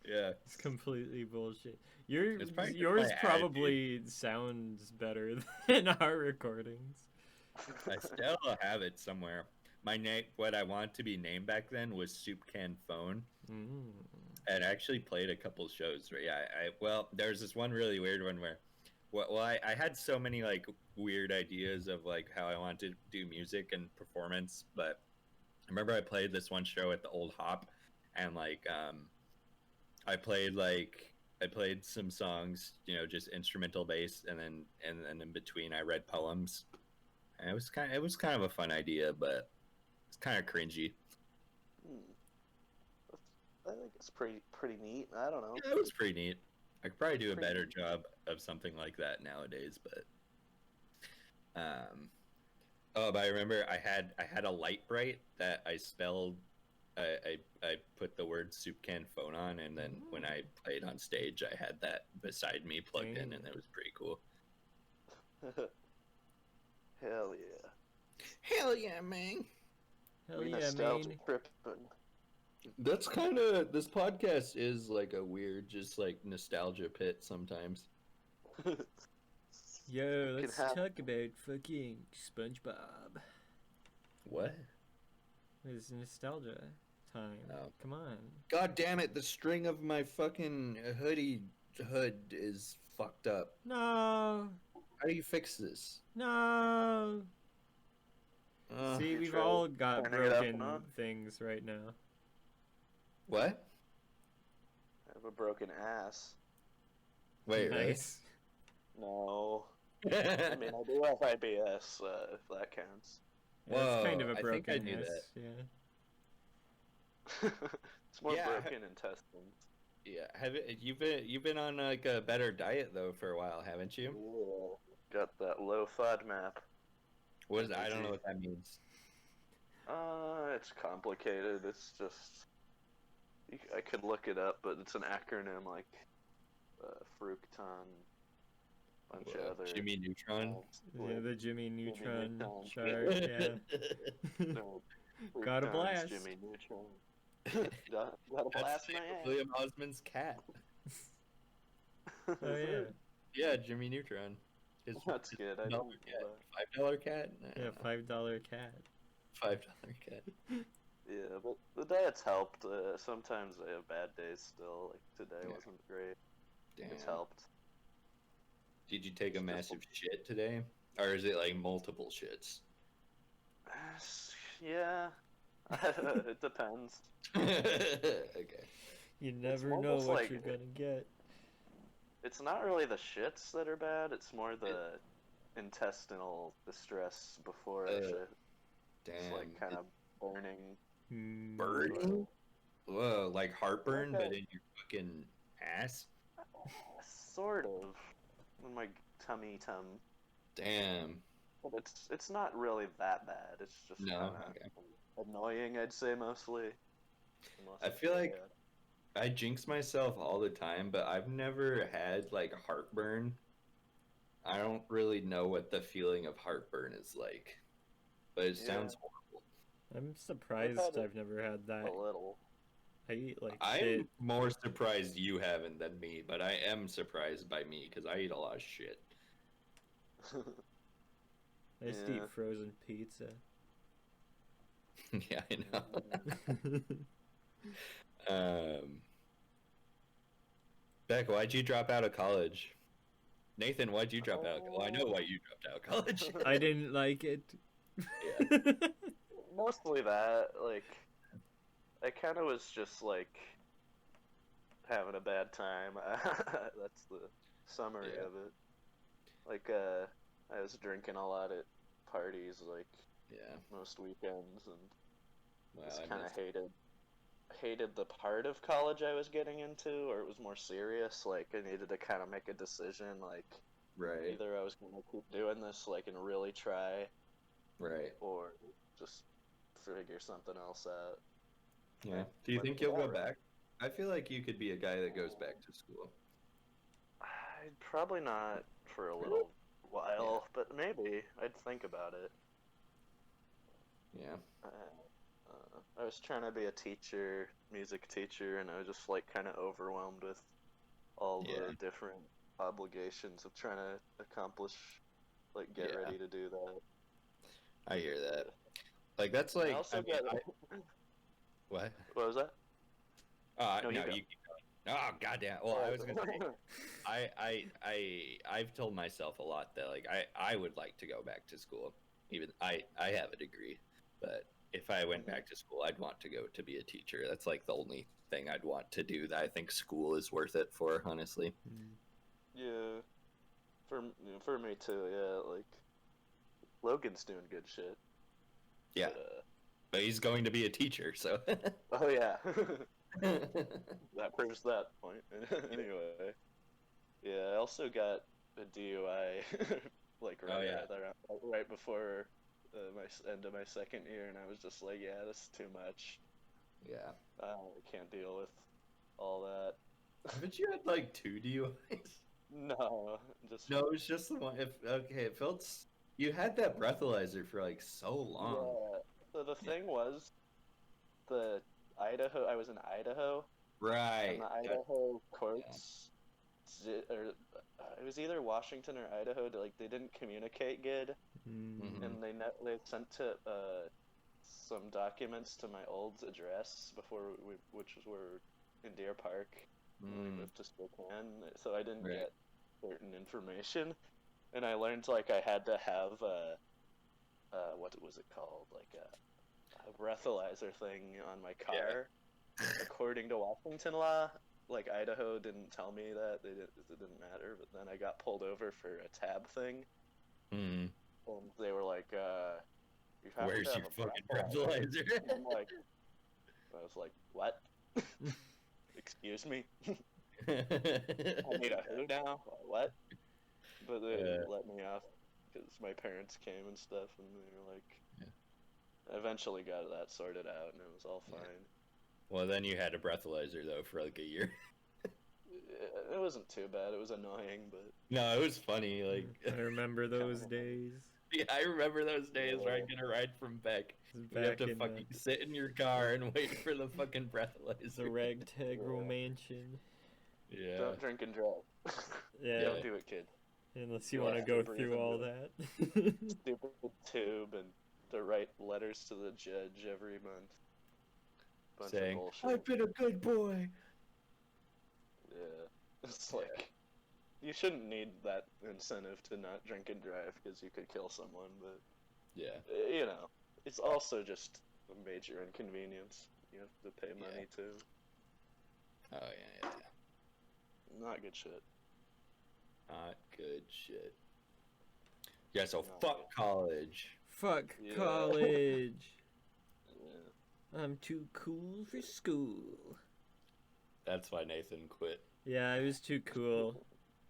Speaker 1: Yeah.
Speaker 2: It's completely bullshit.
Speaker 1: It's probably just
Speaker 2: Yours
Speaker 1: my
Speaker 2: probably sounds better than our recordings.
Speaker 1: I still have it somewhere. My name, what I wanted to be named back then, was Soup Can Phone.
Speaker 2: Mm.
Speaker 1: And I actually played a couple shows where, yeah, well, there's this one really weird one where, well, I had so many like weird ideas of like how I wanted to do music and performance, but I remember I played this one show at the Old Hop, and like I played some songs, just instrumental bass, and then in between I read poems. And it was kind of a fun idea, but it's kind of cringy.
Speaker 3: I think it's pretty neat. I don't know.
Speaker 1: Yeah, it was pretty neat. I could probably do a
Speaker 3: Pretty
Speaker 1: better
Speaker 3: neat.
Speaker 1: job of something like that nowadays, but but I remember I had a light bright that I spelled. I put the word soup can phone on, and then when I played on stage, I had that beside me plugged in, and it was pretty cool.
Speaker 3: Hell yeah.
Speaker 1: Hell yeah, man!
Speaker 2: Hell
Speaker 3: We
Speaker 2: yeah,
Speaker 3: nostalgia
Speaker 2: man.
Speaker 3: tripping.
Speaker 1: That's kind of this podcast is like a weird, just like nostalgia pit sometimes.
Speaker 2: Yo,
Speaker 3: Can
Speaker 2: let's
Speaker 3: have-
Speaker 2: talk about fucking SpongeBob.
Speaker 1: What?
Speaker 2: It's nostalgia time.
Speaker 1: Oh.
Speaker 2: Come on.
Speaker 1: God damn it! The string of my fucking hoodie hood is fucked up.
Speaker 2: No,
Speaker 1: How do you fix this?
Speaker 2: no. See,
Speaker 3: You
Speaker 2: we've
Speaker 3: try
Speaker 2: all got
Speaker 3: turning it up
Speaker 2: broken
Speaker 3: and on?
Speaker 2: things right now.
Speaker 1: What?
Speaker 3: I have a broken ass.
Speaker 1: Wait,
Speaker 2: Nice.
Speaker 3: No.
Speaker 1: really?
Speaker 3: I mean, I do have IBS, if that counts.
Speaker 2: Yeah, it's kind of
Speaker 1: Whoa,
Speaker 2: a
Speaker 1: I think I
Speaker 2: broken
Speaker 1: knew
Speaker 2: ass.
Speaker 1: that.
Speaker 2: Yeah.
Speaker 3: It's more
Speaker 1: Yeah,
Speaker 3: broken intestines.
Speaker 1: Yeah, have it, you've been on like a better diet though for a while, haven't you?
Speaker 3: Yeah. Got that low FODMAP.
Speaker 1: What is I don't know what that means.
Speaker 3: It's complicated. It's just I could look it up, but it's an acronym like fructan, bunch of other.
Speaker 1: Jimmy Neutron.
Speaker 2: Yeah, the Jimmy Neutron
Speaker 3: Neutron.
Speaker 2: chart. Yeah.
Speaker 3: No,
Speaker 2: Got a
Speaker 3: fructan's
Speaker 2: blast.
Speaker 3: Jimmy Neutron. Gotta
Speaker 1: That's
Speaker 3: blast
Speaker 1: the
Speaker 3: my
Speaker 1: name of
Speaker 3: ass.
Speaker 1: William Osmond's cat.
Speaker 2: Oh yeah.
Speaker 1: Yeah, Jimmy Neutron. His,
Speaker 3: That's
Speaker 1: his
Speaker 3: good. I
Speaker 1: $5
Speaker 3: don't know
Speaker 1: cat.
Speaker 3: that.
Speaker 1: $5 cat? I
Speaker 2: Yeah,
Speaker 1: don't know.
Speaker 2: $5 cat.
Speaker 1: $5 cat.
Speaker 3: Yeah, but the diet's helped. Sometimes I have bad days still. Like today
Speaker 1: Yeah.
Speaker 3: wasn't great.
Speaker 1: Damn.
Speaker 3: It's helped.
Speaker 1: Did you take a
Speaker 3: It's just
Speaker 1: massive shit today? Or is it like multiple shits?
Speaker 3: Yeah, it depends.
Speaker 1: Okay.
Speaker 2: You never
Speaker 3: more
Speaker 2: know
Speaker 3: just
Speaker 2: what
Speaker 3: like-
Speaker 2: you're gonna get.
Speaker 3: It's not really the shits that are bad. It's more the intestinal distress before I shit.
Speaker 1: Damn.
Speaker 3: It's like kind of burning.
Speaker 2: Hmm.
Speaker 1: Burning? Whoa, like heartburn,
Speaker 3: Okay.
Speaker 1: but in your fucking ass?
Speaker 3: Sort of. In my tummy.
Speaker 1: Damn.
Speaker 3: But it's not really that bad. It's just
Speaker 1: No,
Speaker 3: kind of
Speaker 1: okay.
Speaker 3: annoying, I'd say, mostly. Unless
Speaker 1: I
Speaker 3: it's
Speaker 1: feel
Speaker 3: really
Speaker 1: like-
Speaker 3: bad.
Speaker 1: I jinx myself all the time, but I've never had like heartburn. I don't really know what the feeling of heartburn is like, but it
Speaker 3: Yeah.
Speaker 1: sounds horrible.
Speaker 2: I'm surprised
Speaker 3: had it
Speaker 2: I've never had that.
Speaker 3: a little.
Speaker 2: I eat like
Speaker 1: I'm
Speaker 2: shit.
Speaker 1: more surprised you haven't than me, but I am surprised by me because I eat a lot of shit.
Speaker 2: I just
Speaker 3: Yeah.
Speaker 2: eat frozen pizza.
Speaker 1: Yeah, I know. Beck, why'd you drop out of college? Nathan, why'd you drop out? Well, I know why you dropped out of college.
Speaker 2: I didn't like it.
Speaker 1: Yeah.
Speaker 3: Mostly that, like, I kind of was just like having a bad time. That's the summary
Speaker 1: Yeah.
Speaker 3: of it. Like, I was drinking a lot at parties, like
Speaker 1: Yeah.
Speaker 3: most weekends, and
Speaker 1: Wow,
Speaker 3: just
Speaker 1: I
Speaker 3: kind of
Speaker 1: missed-
Speaker 3: hated the part of college I was getting into, or it was more serious. Like, I needed to kind of make a decision, like,
Speaker 1: Right,
Speaker 3: either I was gonna keep doing this, like, and really try,
Speaker 1: right.
Speaker 3: or just figure something else out.
Speaker 1: Yeah. Do you
Speaker 3: Went
Speaker 1: think
Speaker 3: with
Speaker 1: you'll
Speaker 3: that
Speaker 1: go
Speaker 3: route.
Speaker 1: back? I feel like you could be a guy that goes back to school.
Speaker 3: I'd probably not for a little while, but maybe I'd think about it.
Speaker 1: Yeah.
Speaker 3: I was trying to be a teacher, music teacher, and I was just like kind of overwhelmed with all
Speaker 1: Yeah.
Speaker 3: the different obligations of trying to accomplish, like get
Speaker 1: Yeah.
Speaker 3: ready to do that.
Speaker 1: I hear that. Like that's like
Speaker 3: I also
Speaker 1: I mean,
Speaker 3: got
Speaker 1: what?
Speaker 3: what was that?
Speaker 1: No,
Speaker 3: No, you go.
Speaker 1: you keep going. Oh goddamn. Well, I was gonna say I've told myself a lot that like I would like to go back to school. Even I have a degree, but if I went back to school, I'd want to go to be a teacher. That's like the only thing I'd want to do that I think school is worth it for, honestly.
Speaker 3: Yeah, for me too. Yeah, like Logan's doing good shit.
Speaker 1: Yeah,
Speaker 3: But,
Speaker 1: but he's going to be a teacher, so.
Speaker 3: oh yeah. That proves that point. Anyway, yeah, I also got a DUI like
Speaker 1: Oh, yeah.
Speaker 3: right before end of my second year, and I was just like, yeah, this is too much.
Speaker 1: Yeah.
Speaker 3: I can't deal with all that.
Speaker 1: Haven't you had like 2 DUIs?
Speaker 3: No, just
Speaker 1: No, it was just the one. It felt. You had that breathalyzer for like so long.
Speaker 3: Yeah. So the thing was, Idaho. I was in Idaho,
Speaker 1: Right.
Speaker 3: and the Idaho courts, or it was either Washington or Idaho. Like they didn't communicate good,
Speaker 2: Mm.
Speaker 3: and they sent to some documents to my old address which were in Deer Park. When we moved to Spokane, so I didn't get certain information, and I learned like I had to have what was it called, like a breathalyzer thing on my car. According to Washington law, like Idaho didn't tell me that it didn't matter, but then I got pulled over for a tab thing, and they were like, "You have
Speaker 1: Where's
Speaker 3: to have
Speaker 1: your
Speaker 3: a
Speaker 1: fucking
Speaker 3: breathalyzer."
Speaker 1: breathalyzer?
Speaker 3: And I was like, "What? Excuse me? I need a who now? What?" But they let me off because my parents came and stuff, and they were like, I eventually got that sorted out, and it was all fine.
Speaker 1: Well, then you had a breathalyzer though for like a year.
Speaker 3: It wasn't too bad. It was annoying, but
Speaker 1: No, it was funny. Like
Speaker 2: I remember those days.
Speaker 1: yeah, I remember those days where I'd get a ride from Beck. You have to fucking sit in your car and wait for the fucking breathalyzer.
Speaker 2: The ragtag mansion.
Speaker 1: Yeah.
Speaker 3: don't drink and drive.
Speaker 2: Yeah.
Speaker 3: Don't do it, kid.
Speaker 2: Unless you want to go through all that.
Speaker 3: Stupid tube and to write letters to the judge every month. Bunch
Speaker 1: Saying,
Speaker 3: of bullshit.
Speaker 1: I've been a good boy.
Speaker 3: Yeah. It's like, you shouldn't need that incentive to not drink and drive because you could kill someone, but,
Speaker 1: yeah,
Speaker 3: you know, it's also just a major inconvenience. You have to pay money too.
Speaker 1: Oh yeah.
Speaker 3: Not good shit.
Speaker 1: Not good shit. Yeah, so
Speaker 3: Not
Speaker 1: fuck college.
Speaker 2: Fuck
Speaker 3: Yeah.
Speaker 2: college.
Speaker 3: Yeah.
Speaker 2: I'm too cool for school.
Speaker 1: That's why Nathan quit.
Speaker 2: Yeah, I was too cool.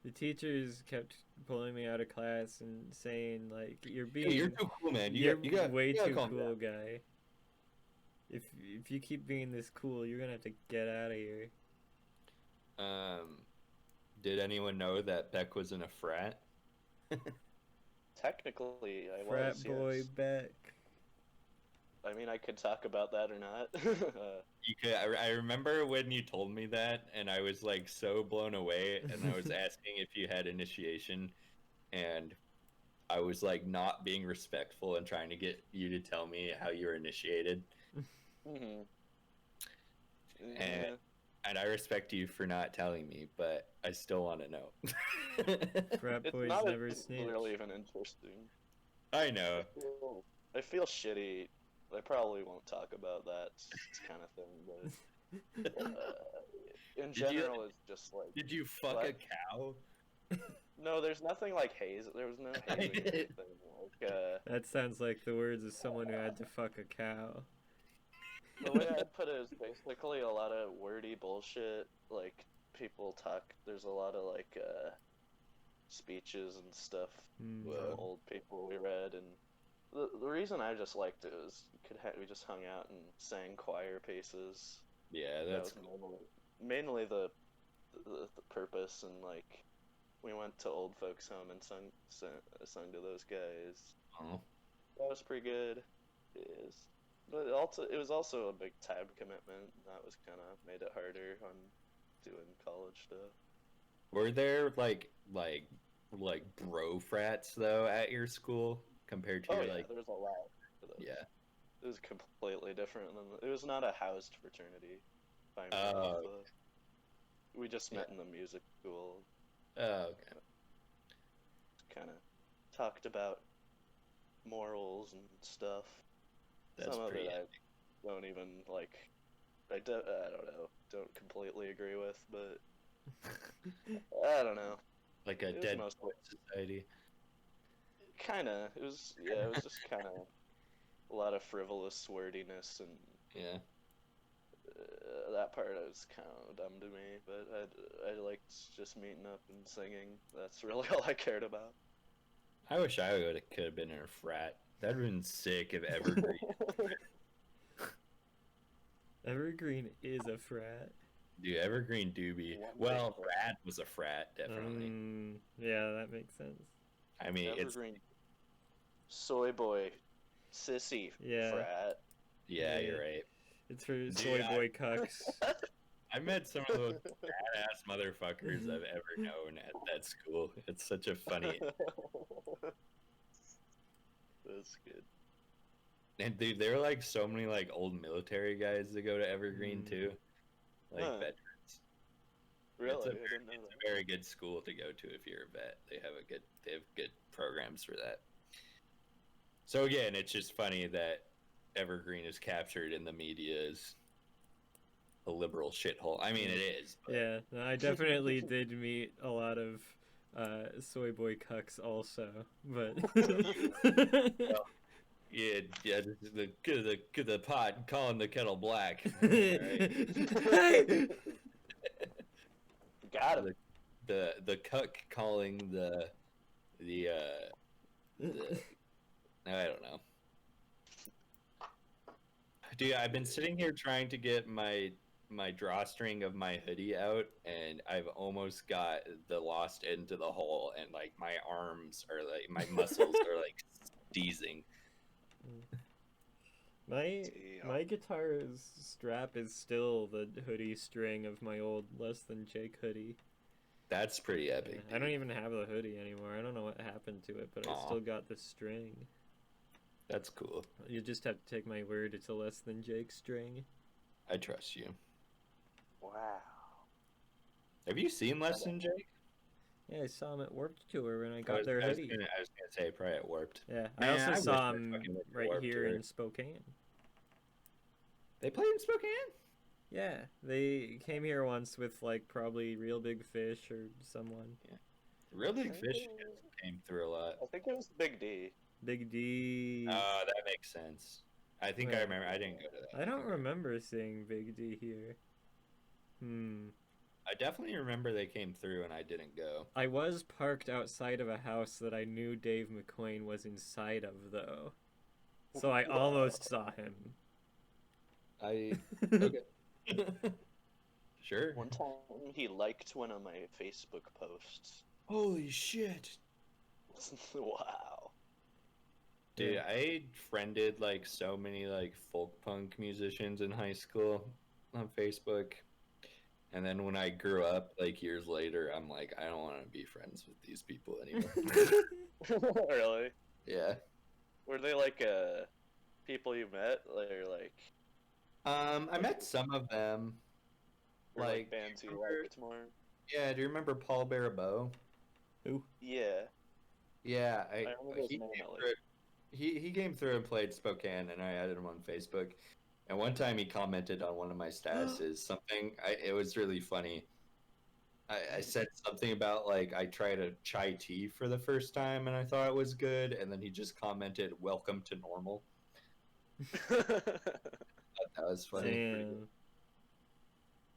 Speaker 2: The teachers kept pulling me out of class and saying like, "You're being,
Speaker 1: Hey, you're too cool, man.
Speaker 2: you're
Speaker 1: You got
Speaker 2: way
Speaker 1: you gotta
Speaker 2: too
Speaker 1: calm
Speaker 2: cool,
Speaker 1: down."
Speaker 2: guy. If you keep being this cool, you're gonna have to get out of here."
Speaker 1: Did anyone know that Beck was in a frat?
Speaker 3: Technically, I
Speaker 2: Frat
Speaker 3: was,
Speaker 2: boy
Speaker 3: yes.
Speaker 2: Beck.
Speaker 3: I mean, I could talk about that or not.
Speaker 1: You could. I remember when you told me that, and I was like so blown away, and I was asking if you had initiation, and I was like not being respectful and trying to get you to tell me how you were initiated.
Speaker 3: Mm-hmm.
Speaker 1: And I respect you for not telling me, but I still want to know.
Speaker 2: Frat
Speaker 3: It's
Speaker 2: boys
Speaker 3: not
Speaker 2: never snitch.
Speaker 3: really even interesting.
Speaker 1: I know.
Speaker 3: I feel shitty. I probably won't talk about that kind of thing, but in general, it's just like.
Speaker 1: Did you fuck
Speaker 3: what?
Speaker 1: a cow?
Speaker 3: No, there's nothing like haze. There was no hazing or anything. Like,
Speaker 2: That sounds like the words of someone who had to fuck a cow.
Speaker 3: the way I'd put it is basically a lot of wordy bullshit. Like people talk. There's a lot of like speeches and stuff from old people we read, and the reason I just liked it was we just hung out and sang choir pieces.
Speaker 1: Yeah, that's
Speaker 3: cool. Mainly the purpose, and like we went to old folks' home and sung to those guys.
Speaker 1: Oh.
Speaker 3: That was pretty good. It is. But it was also a big time commitment. That was kind of made it harder on doing college stuff.
Speaker 1: Were there like bro frats though at your school compared to your like?
Speaker 3: There was a lot of those.
Speaker 1: Yeah.
Speaker 3: It was completely different than it was not a housed fraternity. We just met in the music school.
Speaker 1: Oh, okay.
Speaker 3: Kind of talked about morals and stuff.
Speaker 1: That's
Speaker 3: Some of
Speaker 1: pretty.
Speaker 3: it I don't even like. I don't know. Don't completely agree with, but I don't know.
Speaker 1: Like a dead society.
Speaker 3: Kinda. It was just kind of a lot of frivolous wordiness, and
Speaker 1: yeah.
Speaker 3: That part was kind of dumb to me. But I liked just meeting up and singing. That's really all I cared about.
Speaker 1: I wish I could have been in a frat. That'd have been sick if Evergreen.
Speaker 2: Evergreen is a frat.
Speaker 1: Dude, Evergreen do be. Well, Rad was a frat, definitely.
Speaker 2: Yeah, that makes sense.
Speaker 1: I mean,
Speaker 3: Evergreen, soy boy, sissy frat.
Speaker 1: Yeah, you're right.
Speaker 2: It's for soy boy cucks.
Speaker 1: I met some of the most badass motherfuckers I've ever known at that school. It's such a funny.
Speaker 3: That's good.
Speaker 1: And dude, there are like so many like old military guys that go to Evergreen too, like veterans.
Speaker 3: Really?
Speaker 1: It's a very good school to go to if you're a vet. They have good programs for that. So again, it's just funny that Evergreen is captured in the media as a liberal shithole. I mean, it is. But...
Speaker 2: Yeah, no, I definitely did meet a lot of soy boy cucks also, but
Speaker 1: well, yeah, the pot calling the kettle black. Right?
Speaker 3: Got him.
Speaker 1: The cuck calling the I don't know. Dude, I've been sitting here trying to get my drawstring of my hoodie out, and I've almost got the lost end to the hole, and like my arms are like my muscles are like seizing.
Speaker 2: My guitar's strap is still the hoodie string of my old Less Than Jake hoodie.
Speaker 1: That's pretty epic.
Speaker 2: I don't even have the hoodie anymore. I don't know what happened to it, but I still got the string.
Speaker 1: That's cool.
Speaker 2: You just have to take my word. It's a Less Than Jake string.
Speaker 1: I trust you.
Speaker 3: Wow.
Speaker 1: Have you seen Less Than Jake?
Speaker 2: Yeah, I saw him at Warped Tour when I got their hoodie.
Speaker 1: I was gonna say probably at Warped.
Speaker 2: Yeah, I also saw him right here in Spokane.
Speaker 1: They played in Spokane?
Speaker 2: Yeah, they came here once with like probably Real Big Fish or someone.
Speaker 1: Yeah, Real Big Fish came through a lot.
Speaker 3: I think it was Big D.
Speaker 2: Big D.
Speaker 1: Oh, that makes sense. I think I remember. I didn't go to that.
Speaker 2: I don't remember seeing Big D here.
Speaker 1: I definitely remember they came through and I didn't go.
Speaker 2: I was parked outside of a house that I knew Dave McQueen was inside of, though. So I almost saw him.
Speaker 1: Okay. Sure.
Speaker 3: One time he liked one of my Facebook posts.
Speaker 1: Holy shit.
Speaker 3: Wow.
Speaker 1: Dude, I friended like so many like folk punk musicians in high school on Facebook. And then when I grew up, like years later, I'm like, I don't want to be friends with these people anymore.
Speaker 3: Really?
Speaker 1: Yeah.
Speaker 3: Were they like people you met, or like?
Speaker 1: I met some of them.
Speaker 3: Like bands you liked more.
Speaker 1: Yeah. Do you remember Paul Barabeau?
Speaker 2: Who?
Speaker 3: Yeah.
Speaker 1: Yeah.
Speaker 3: He
Speaker 1: He came through and played Spokane, and I added him on Facebook. And one time he commented on one of my statuses something. It was really funny. I said something about like I tried a chai tea for the first time and I thought it was good, and then he just commented, "Welcome to normal." That was funny.
Speaker 2: Damn.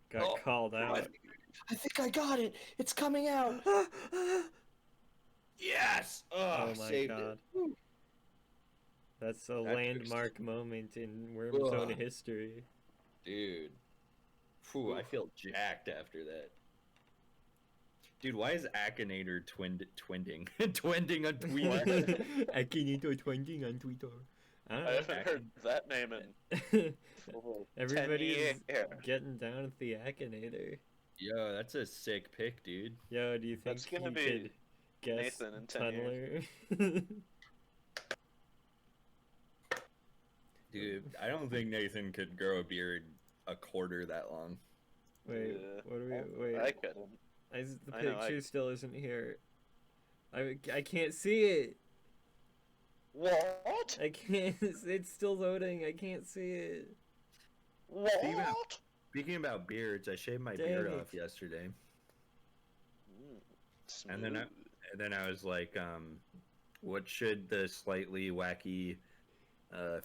Speaker 2: Got called out.
Speaker 1: I think I got it. It's coming out. Yes.
Speaker 2: Oh my
Speaker 1: saved
Speaker 2: god.
Speaker 1: It.
Speaker 2: That's a landmark moment in Wormzone history.
Speaker 1: Dude. Phew, I feel jacked after that. Dude, why is Akinator twinding? Twinding on Twitter.
Speaker 2: Akinator twinding on Twitter.
Speaker 3: I haven't heard that name in
Speaker 2: Everybody's getting down with the Akinator.
Speaker 1: Yo, that's a sick pick, dude.
Speaker 2: Yo, do you think
Speaker 3: that's gonna
Speaker 2: he
Speaker 3: be
Speaker 2: could guess
Speaker 3: Nathan in 10
Speaker 2: Tunneler?
Speaker 3: years.
Speaker 1: Dude, I don't think Nathan could grow a beard a quarter that long.
Speaker 2: Wait, what are we? Wait,
Speaker 3: I couldn't.
Speaker 2: The picture still isn't here. I can't see it.
Speaker 3: What?
Speaker 2: I can't. It's still loading. I can't see it.
Speaker 3: What?
Speaker 1: Speaking about beards, I shaved my beard off yesterday. And then I was like, what should the slightly wacky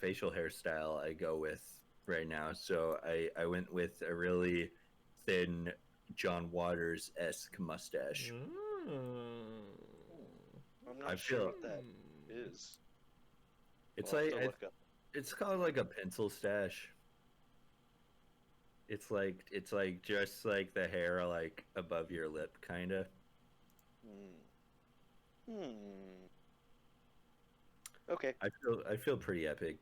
Speaker 1: facial hairstyle I go with right now? So I went with a really thin John Waters-esque mustache.
Speaker 3: I'm not sure what that is.
Speaker 1: It's it's called like a pencil stash. It's like just like the hair like above your lip, kind of.
Speaker 3: Okay.
Speaker 1: I feel pretty epic.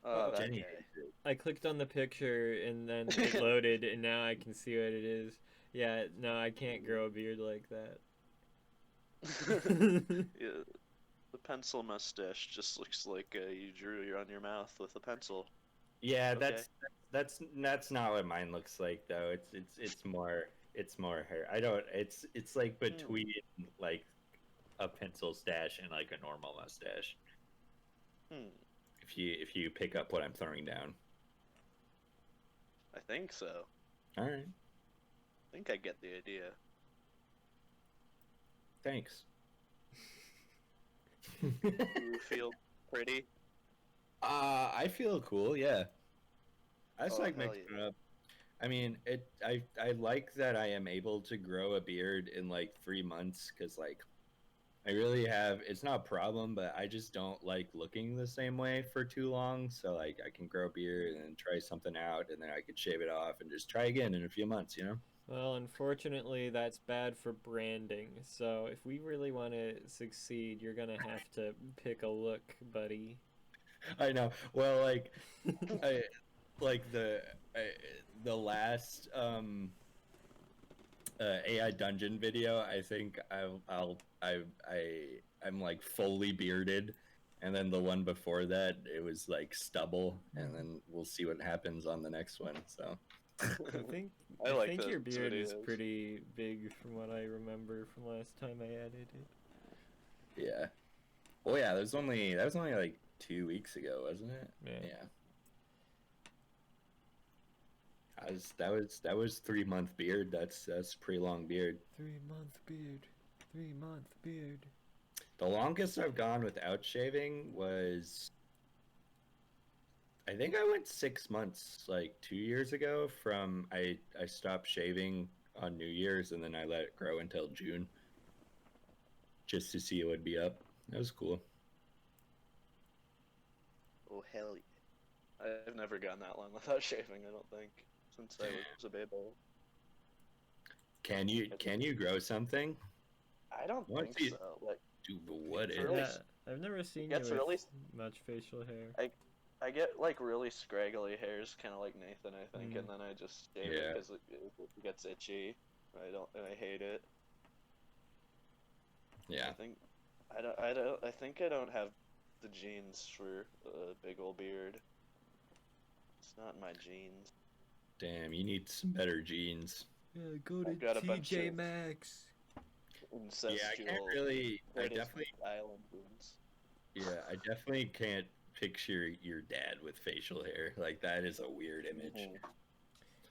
Speaker 3: Oh, that
Speaker 1: Jenny
Speaker 3: guy.
Speaker 1: hates it.
Speaker 2: I clicked on the picture and then it loaded, and now I can see what it is. Yeah, no, I can't grow a beard like that.
Speaker 3: Yeah, the pencil mustache just looks like you drew on your mouth with a pencil.
Speaker 1: Yeah,
Speaker 3: Okay.
Speaker 1: that's not what mine looks like though. It's more hair. I don't. It's like between like a pencil stash and like a normal mustache.
Speaker 3: Hmm.
Speaker 1: If you pick up what I'm throwing down.
Speaker 3: I think so.
Speaker 1: All right.
Speaker 3: I think I get the idea.
Speaker 1: Thanks.
Speaker 3: You feel pretty?
Speaker 1: I feel cool. Yeah. I just
Speaker 3: Oh,
Speaker 1: like
Speaker 3: hell
Speaker 1: mixing
Speaker 3: yeah.
Speaker 1: it up. I mean, I like that I am able to grow a beard in like 3 months because like I really have. It's not a problem, but I just don't like looking the same way for too long. So like I can grow a beard and then try something out, and then I could shave it off and just try again in a few months. You know.
Speaker 2: Well, unfortunately, that's bad for branding. So if we really want to succeed, you're gonna have to pick a look, buddy.
Speaker 1: I know. Well, I like I, the last AI dungeon video. I think I'm like fully bearded, and then the one before that it was like stubble, and then we'll see what happens on the next one. So
Speaker 2: I think
Speaker 3: I
Speaker 2: I
Speaker 3: like
Speaker 2: think your
Speaker 3: those
Speaker 2: beard is
Speaker 3: videos.
Speaker 2: pretty big from what I remember from last time I added it.
Speaker 1: yeah. Oh yeah, that was only like 2 weeks ago, wasn't it?
Speaker 2: Yeah.
Speaker 1: Yeah. That was 3 month beard. That's pretty long beard.
Speaker 2: 3 month beard. 3 month beard.
Speaker 1: The longest I've gone without shaving was I think I went 6 months, like 2 years ago. From I stopped shaving on New Year's and then I let it grow until June, just to see it would be up. That was cool.
Speaker 3: Oh, hell yeah. I've never gone that long without shaving, I don't think, since I was a baby.
Speaker 1: Can you grow something?
Speaker 3: I don't
Speaker 1: Once
Speaker 3: think
Speaker 1: you
Speaker 3: so. Like,
Speaker 1: do, what
Speaker 3: it's
Speaker 1: is?
Speaker 3: really
Speaker 2: Yeah, I've never seen you
Speaker 3: gets
Speaker 2: with
Speaker 3: really-
Speaker 2: much facial hair.
Speaker 3: I get like really scraggly hairs, kind of like Nathan, I think,
Speaker 2: Mm.
Speaker 3: and then I just shave it
Speaker 1: Yeah.
Speaker 3: because it gets itchy. I hate it.
Speaker 1: Yeah.
Speaker 3: I think I don't have the genes for a big old beard. It's not in my genes.
Speaker 1: Damn, you need some better genes.
Speaker 2: Yeah, go
Speaker 3: I've got a bunch
Speaker 2: TJ
Speaker 3: of-
Speaker 2: Maxx.
Speaker 3: Incestual.
Speaker 1: Yeah, I can't really. I
Speaker 3: British
Speaker 1: definitely.
Speaker 3: Island genes.
Speaker 1: Yeah, I definitely can't picture your dad with facial hair. Like that is a weird image.
Speaker 3: Mhm.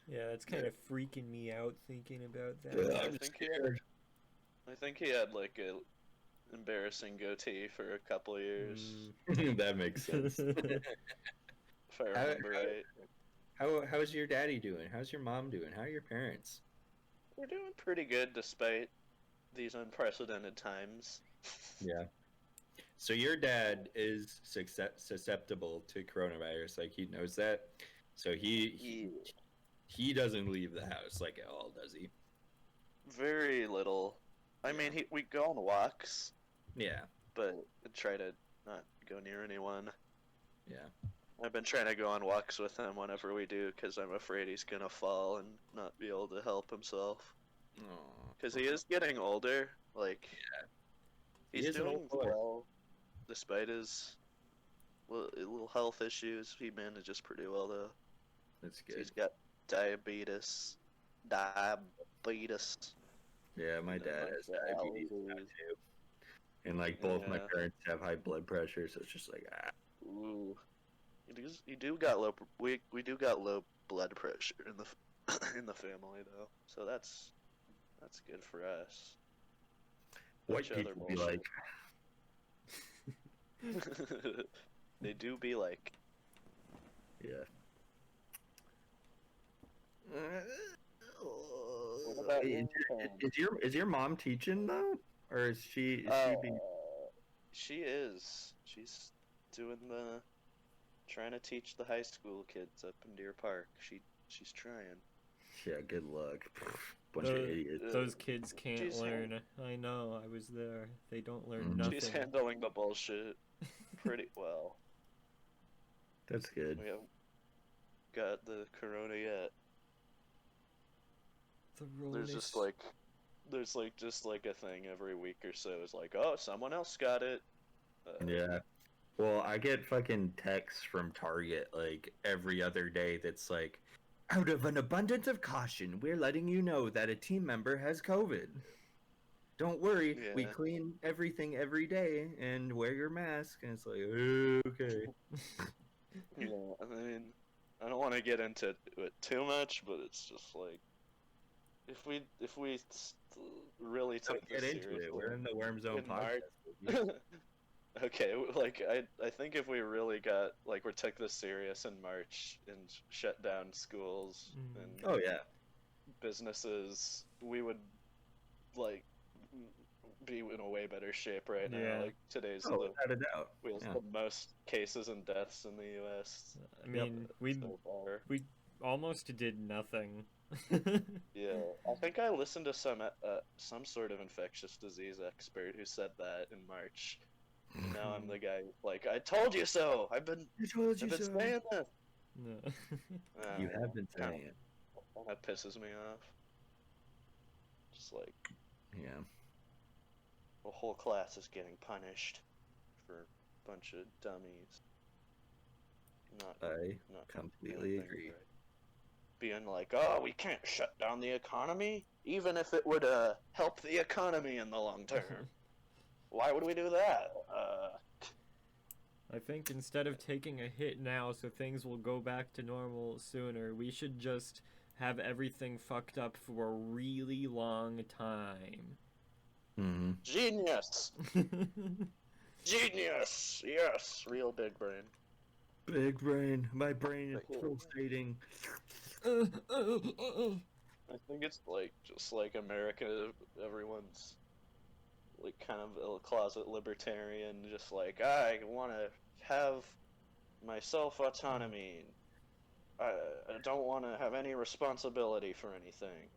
Speaker 2: Yeah, that's kind of freaking me out thinking about
Speaker 1: Ugh,
Speaker 2: that.
Speaker 1: I'm
Speaker 3: think
Speaker 1: scared.
Speaker 3: I think he had like a embarrassing goatee for a couple of years,
Speaker 1: That makes sense.
Speaker 2: Mm.
Speaker 3: if I remember right.
Speaker 1: How's your daddy doing? How's your mom doing? How are your parents?
Speaker 3: We're doing pretty good despite these unprecedented times.
Speaker 1: Yeah. So your dad is susceptible to coronavirus, like he knows that. So he doesn't leave the house like at all, does he?
Speaker 3: Very little. I mean, we go on walks,
Speaker 1: Yeah.
Speaker 3: but I try to not go near anyone.
Speaker 1: Yeah.
Speaker 3: I've been trying to go on walks with him whenever we do because I'm afraid he's gonna fall and not be able to help himself.
Speaker 1: Aw.
Speaker 3: Because he is getting older. Like,
Speaker 1: He
Speaker 3: he's
Speaker 1: is an
Speaker 3: doing
Speaker 1: old boy.
Speaker 3: well despite his little health issues. He manages pretty well though.
Speaker 1: That's
Speaker 3: So
Speaker 1: good.
Speaker 3: he's got diabetes. Diabetes.
Speaker 1: Yeah, my
Speaker 3: And then,
Speaker 1: dad
Speaker 3: like,
Speaker 1: has
Speaker 3: the
Speaker 1: diabetes now
Speaker 3: allergies.
Speaker 1: too. And like both my
Speaker 3: Yeah.
Speaker 1: parents have high blood pressure, so it's just like
Speaker 3: Ooh. You do got low. We do got low blood pressure in the in the family though, so that's good for us.
Speaker 1: white
Speaker 3: Bunch of other
Speaker 1: people be like,
Speaker 3: bullshit. They do be like.
Speaker 1: yeah.
Speaker 3: What about you?
Speaker 1: Is your mom teaching though, or is she being?
Speaker 3: She is. She's doing trying to teach the high school kids up in Deer Park. She's trying.
Speaker 1: Yeah, good luck. Bunch of idiots.
Speaker 2: Those kids can't
Speaker 3: She's
Speaker 2: learn. I know, I was there. They don't learn
Speaker 1: Mhm.
Speaker 2: nothing.
Speaker 3: She's handling the bullshit pretty well.
Speaker 1: That's good.
Speaker 3: We haven't got the corona yet.
Speaker 2: The
Speaker 3: There's just like a thing every week or so. It's like, oh, someone else got it.
Speaker 1: Yeah. Well, I get fucking texts from Target like every other day that's like, out of an abundance of caution, we're letting you know that a team member has COVID. Don't worry, we
Speaker 3: Yeah.
Speaker 1: clean everything every day and wear your mask. And it's like, okay.
Speaker 3: Yeah, I mean, I don't want to get into it too much, but it's just like, if we really
Speaker 1: Don't
Speaker 3: took
Speaker 1: get
Speaker 3: this
Speaker 1: into
Speaker 3: seriously
Speaker 1: it. We're in the Worm Zone
Speaker 3: in
Speaker 1: podcast.
Speaker 3: March. Okay, like I think if we really got like we took this serious in March and shut down schools and
Speaker 1: Oh yeah.
Speaker 3: businesses, we would like be in a way better shape right now.
Speaker 2: Yeah.
Speaker 3: Like today's
Speaker 1: Oh, without a doubt.
Speaker 3: we have
Speaker 1: Yeah.
Speaker 3: the most cases and deaths in the U.S.
Speaker 2: I mean,
Speaker 3: so far.
Speaker 2: we almost did nothing.
Speaker 3: Yeah, I think I listened to some sort of infectious disease expert who said that in March. And now I'm the guy who's like, I told you so. I've been saying this.
Speaker 2: No.
Speaker 1: You have been saying it.
Speaker 3: That pisses me off. Just like
Speaker 1: Yeah.
Speaker 3: the whole class is getting punished for a bunch of dummies.
Speaker 1: I
Speaker 3: Not
Speaker 1: completely
Speaker 3: doing things
Speaker 1: agree.
Speaker 3: right. Being like, oh, we can't shut down the economy, even if it would help the economy in the long term. Why would we do that?
Speaker 2: I think instead of taking a hit now so things will go back to normal sooner, we should just have everything fucked up for a really long time.
Speaker 1: Mm-hmm.
Speaker 3: Genius! Genius! Yes, real big brain.
Speaker 1: Big brain. My brain is pulsating.
Speaker 3: I think it's like just like America. Everyone's like kind of a closet libertarian, just like I want to have my self autonomy. I don't want to have any responsibility for anything.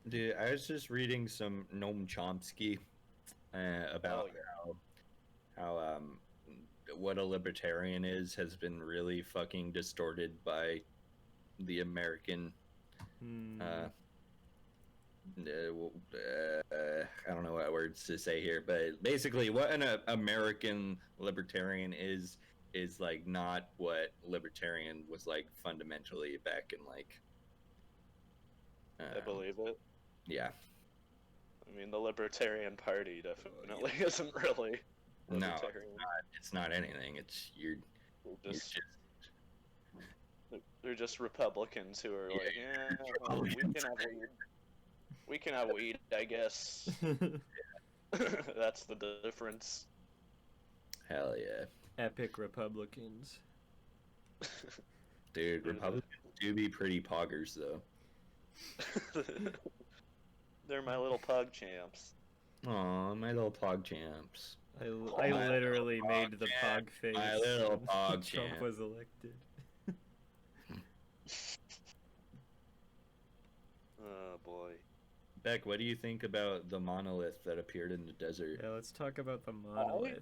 Speaker 1: Dude, I was just reading some Noam Chomsky about how what a libertarian is has been really fucking distorted by the American I don't know what words to say here, but basically what an American libertarian is like not what libertarian was like fundamentally back in like
Speaker 3: I believe it.
Speaker 1: Yeah.
Speaker 3: I mean, the Libertarian Party definitely isn't really libertarian.
Speaker 1: No, it's not anything. It's
Speaker 3: They're just Republicans who are like, yeah, well, we can have weed, I guess. That's the difference.
Speaker 1: Hell yeah.
Speaker 2: Epic Republicans.
Speaker 1: Dude, Republicans do be pretty poggers, though.
Speaker 3: They're my little pug champs.
Speaker 1: Aw, my little pog champs.
Speaker 2: I literally made the pog face.
Speaker 1: My little pog
Speaker 2: when
Speaker 1: champ.
Speaker 2: Trump was elected.
Speaker 3: Oh boy.
Speaker 1: Beck, what do you think about the monolith that appeared in the desert?
Speaker 2: Yeah, let's talk about the monolith.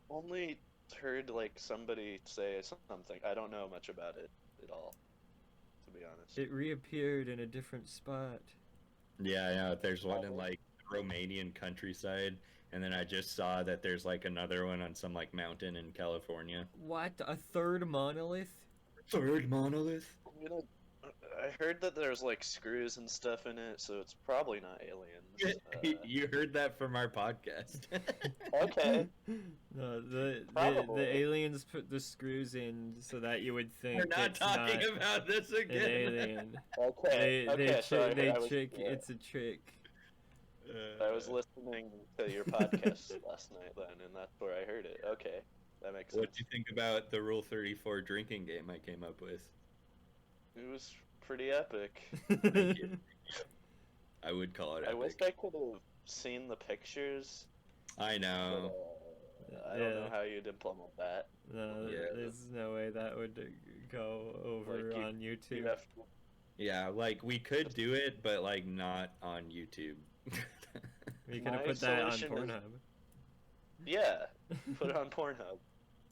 Speaker 3: Only heard like somebody say something. I don't know much about it at all, to be honest.
Speaker 2: It reappeared in a different spot.
Speaker 1: Yeah, I know. There's one in like Romanian countryside, and then I just saw that there's like another one on some like mountain in California.
Speaker 2: What? A third monolith?
Speaker 1: Third monolith?
Speaker 3: I heard that there's like screws and stuff in it, so it's probably not aliens.
Speaker 1: You heard that from our podcast.
Speaker 3: Okay.
Speaker 2: No, the aliens put the screws in so that you would think
Speaker 1: We're not
Speaker 2: it's
Speaker 1: talking
Speaker 2: not
Speaker 1: about this
Speaker 2: an
Speaker 1: again.
Speaker 2: alien.
Speaker 3: Okay.
Speaker 2: It's a trick.
Speaker 3: I was listening to your podcast last night then, and that's where I heard it. Okay, that makes sense.
Speaker 1: What do you think about the Rule 34 drinking game I came up with?
Speaker 3: It was pretty epic.
Speaker 1: Thank you. I would call it epic.
Speaker 3: I wish I could have seen the pictures.
Speaker 1: I know.
Speaker 3: But, I don't know how you'd implement that.
Speaker 2: No, there's no way that would go over on YouTube.
Speaker 1: Yeah, like we could do it, but like not on YouTube.
Speaker 2: We could have put that on Pornhub.
Speaker 3: Yeah, put it on Pornhub.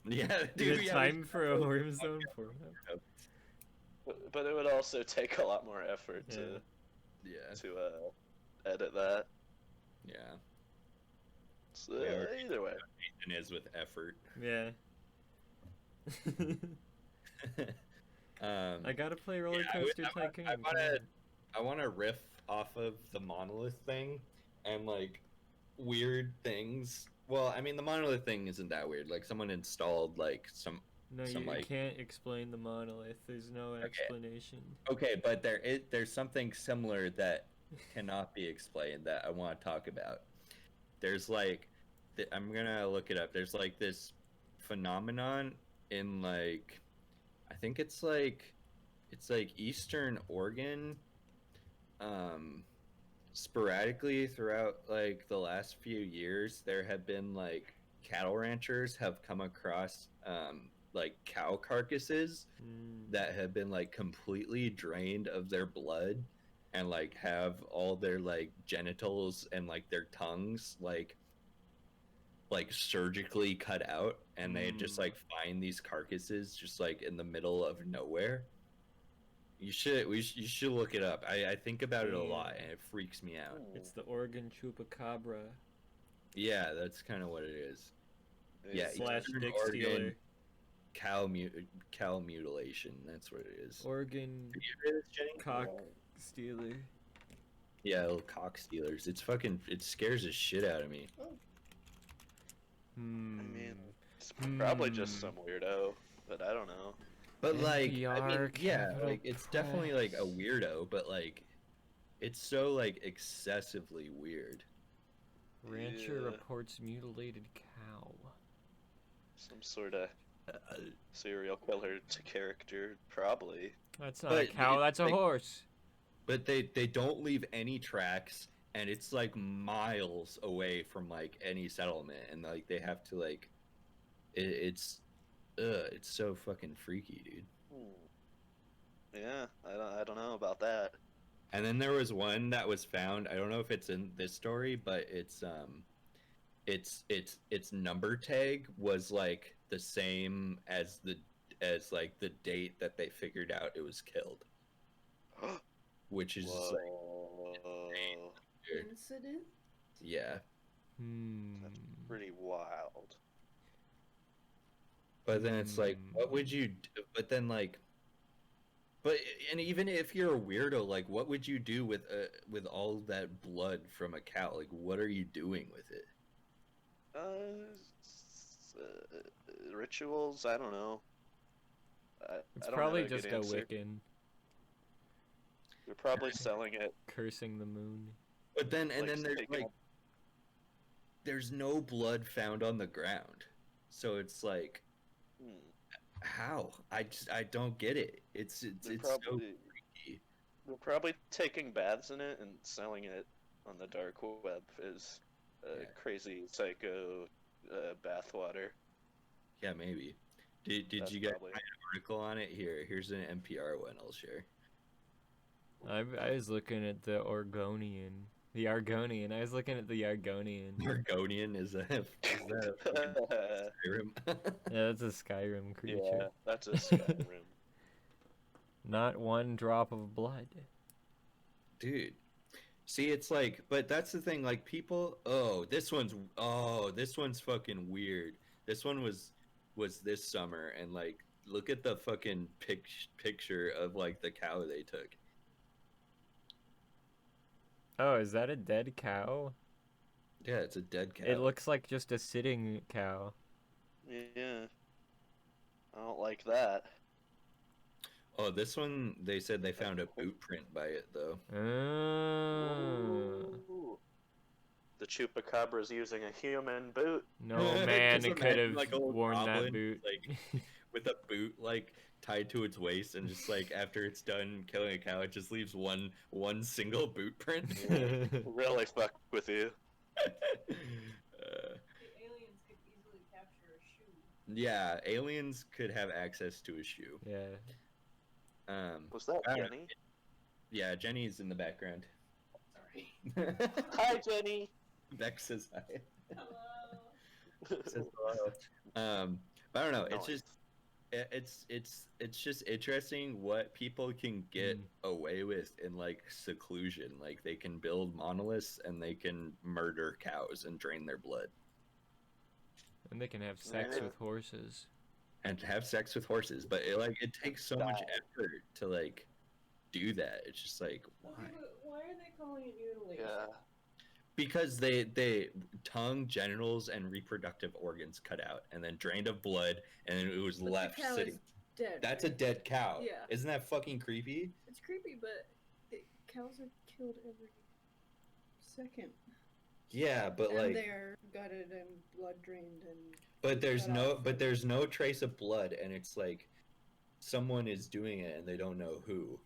Speaker 1: Yeah,
Speaker 2: Is
Speaker 1: dude.
Speaker 2: it
Speaker 1: Yeah,
Speaker 2: time for a Wormzone format?
Speaker 3: But it would also take a lot more effort
Speaker 2: Yeah.
Speaker 1: Yeah,
Speaker 3: to edit that.
Speaker 1: yeah.
Speaker 3: So,
Speaker 1: We already
Speaker 3: either way.
Speaker 1: Nathan is with effort.
Speaker 2: Yeah. I gotta play Roller
Speaker 1: Yeah,
Speaker 2: Coaster Tycoon.
Speaker 1: I
Speaker 2: come
Speaker 1: wanna,
Speaker 2: on.
Speaker 1: I wanna riff off of the monolith thing and like weird things. Well, I mean, the monolith thing isn't that weird. Like someone installed like some
Speaker 2: No, you
Speaker 1: like
Speaker 2: can't explain the monolith. There's no explanation.
Speaker 1: okay, but there's something similar that cannot be explained that I want to talk about. There's like I'm gonna look it up. There's like this phenomenon in like I think it's like Eastern Oregon, sporadically throughout like the last few years there have been like cattle ranchers have come across like cow carcasses that have been like completely drained of their blood and like have all their like genitals and like their tongues like surgically cut out, and they just like find these carcasses just like in the middle of nowhere. You should look it up. I think about it a lot and it freaks me out.
Speaker 2: It's the Oregon Chupacabra.
Speaker 1: Yeah, that's kind of what it is. Yeah,
Speaker 2: Slash
Speaker 1: Eastern
Speaker 2: dick
Speaker 1: Oregon
Speaker 2: stealer.
Speaker 1: cow mutilation. That's what it is.
Speaker 2: Oregon
Speaker 1: Have you heard of this, Jenny?
Speaker 2: cock stealer.
Speaker 1: Yeah, little cock stealers. It scares the shit out of me.
Speaker 3: I mean, it's probably just some weirdo, but I don't know.
Speaker 1: But like, I mean,
Speaker 2: NPR
Speaker 1: yeah,
Speaker 2: Capital
Speaker 1: like it's definitely like a weirdo, but like, it's so like excessively weird.
Speaker 2: Rancher
Speaker 3: Yeah.
Speaker 2: reports mutilated cow.
Speaker 3: Some sort of serial killer character, probably.
Speaker 2: That's not a
Speaker 1: But
Speaker 2: cow, that's a
Speaker 1: like-
Speaker 2: horse.
Speaker 1: But they don't leave any tracks, and it's like miles away from like any settlement, and like they have to like, it's so fucking freaky, dude.
Speaker 3: Yeah, I don't know about that.
Speaker 1: And then there was one that was found. I don't know if it's in this story, but its number tag was like the same as like the date that they figured out it was killed, which is just like
Speaker 3: Whoa,
Speaker 1: weird.
Speaker 4: Incident?
Speaker 1: Yeah.
Speaker 3: that's pretty wild.
Speaker 1: But then it's like, what would you do? But then like, and even if you're a weirdo, like, what would you do with all that blood from a cow? Like, what are you doing with it?
Speaker 3: Rituals? I don't know.
Speaker 2: It's
Speaker 3: I don't
Speaker 2: probably
Speaker 3: have a
Speaker 2: just
Speaker 3: good
Speaker 2: a
Speaker 3: answer.
Speaker 2: Wiccan
Speaker 3: They're probably selling it.
Speaker 2: cursing the moon.
Speaker 1: But then
Speaker 3: Like,
Speaker 1: there's
Speaker 3: taking
Speaker 1: like,
Speaker 3: up-
Speaker 1: there's no blood found on the ground, so it's like, how? I don't get it. It's
Speaker 3: They're
Speaker 1: so
Speaker 3: probably
Speaker 1: freaky.
Speaker 3: they're probably taking baths in it and selling it on the dark web as
Speaker 1: Yeah.
Speaker 3: crazy psycho bathwater.
Speaker 1: Yeah, maybe. Did
Speaker 3: That's
Speaker 1: you get
Speaker 3: probably-
Speaker 1: an article on it? Here's an NPR one I'll share.
Speaker 2: I was looking at the Argonian. The Argonian. I was looking at the Argonian.
Speaker 1: Argonian is that a fucking Skyrim?
Speaker 2: Yeah, that's a Skyrim creature.
Speaker 3: Yeah, that's a Skyrim.
Speaker 2: Not one drop of blood.
Speaker 1: Dude. See, it's like, but that's the thing, like people, this one's fucking weird. This one was this summer, and like look at the fucking picture of like the cow they took.
Speaker 2: Oh, is that a dead cow?
Speaker 1: Yeah, it's a dead cow.
Speaker 2: It looks like just a sitting cow.
Speaker 3: Yeah. I don't like that.
Speaker 1: Oh, this one, they said they found a boot print by it though.
Speaker 2: Oh.
Speaker 3: Ooh. The Chupacabra's using a human boot.
Speaker 2: No man
Speaker 1: Just
Speaker 2: it could
Speaker 1: imagine,
Speaker 2: have
Speaker 1: like, a little
Speaker 2: worn that
Speaker 1: goblin,
Speaker 2: boot.
Speaker 1: like with a boot like tied to its waist, and just like after it's done killing a cow, it just leaves one single boot print.
Speaker 3: Really fuck with you.
Speaker 4: The aliens could easily capture a shoe.
Speaker 1: Yeah, aliens could have access to a shoe.
Speaker 2: Yeah.
Speaker 3: Was that
Speaker 1: I don't know.
Speaker 3: Jenny?
Speaker 1: Yeah, Jenny's in the background. Sorry.
Speaker 3: Hi, Jenny.
Speaker 1: Beck says hi.
Speaker 4: Hello.
Speaker 1: Says hello. I don't know. It's
Speaker 3: Noise.
Speaker 1: just it's just interesting what people can get away with in like seclusion. Like they can build monoliths and they can murder cows and drain their blood
Speaker 2: And they can have sex
Speaker 3: Yeah.
Speaker 2: with horses.
Speaker 1: and have sex with horses. But it takes so much
Speaker 3: Die.
Speaker 1: effort to like do that. It's just like why?
Speaker 4: Okay, but why are they calling it mutilation?
Speaker 3: Yeah.
Speaker 1: Because they tongue, genitals, and reproductive organs cut out and then drained of blood and then it was
Speaker 4: But
Speaker 1: left
Speaker 4: the cow
Speaker 1: sitting.
Speaker 4: is dead.
Speaker 1: That's a
Speaker 4: right?
Speaker 1: dead cow.
Speaker 4: Yeah.
Speaker 1: Isn't that fucking creepy?
Speaker 4: It's creepy, but cows are killed every second.
Speaker 1: Yeah, but
Speaker 4: And
Speaker 1: like
Speaker 4: they're gutted and blood drained and.
Speaker 1: but there's
Speaker 4: cut
Speaker 1: no
Speaker 4: off
Speaker 1: but
Speaker 4: and-
Speaker 1: there's no trace of blood and it's like someone is doing it and they don't know who.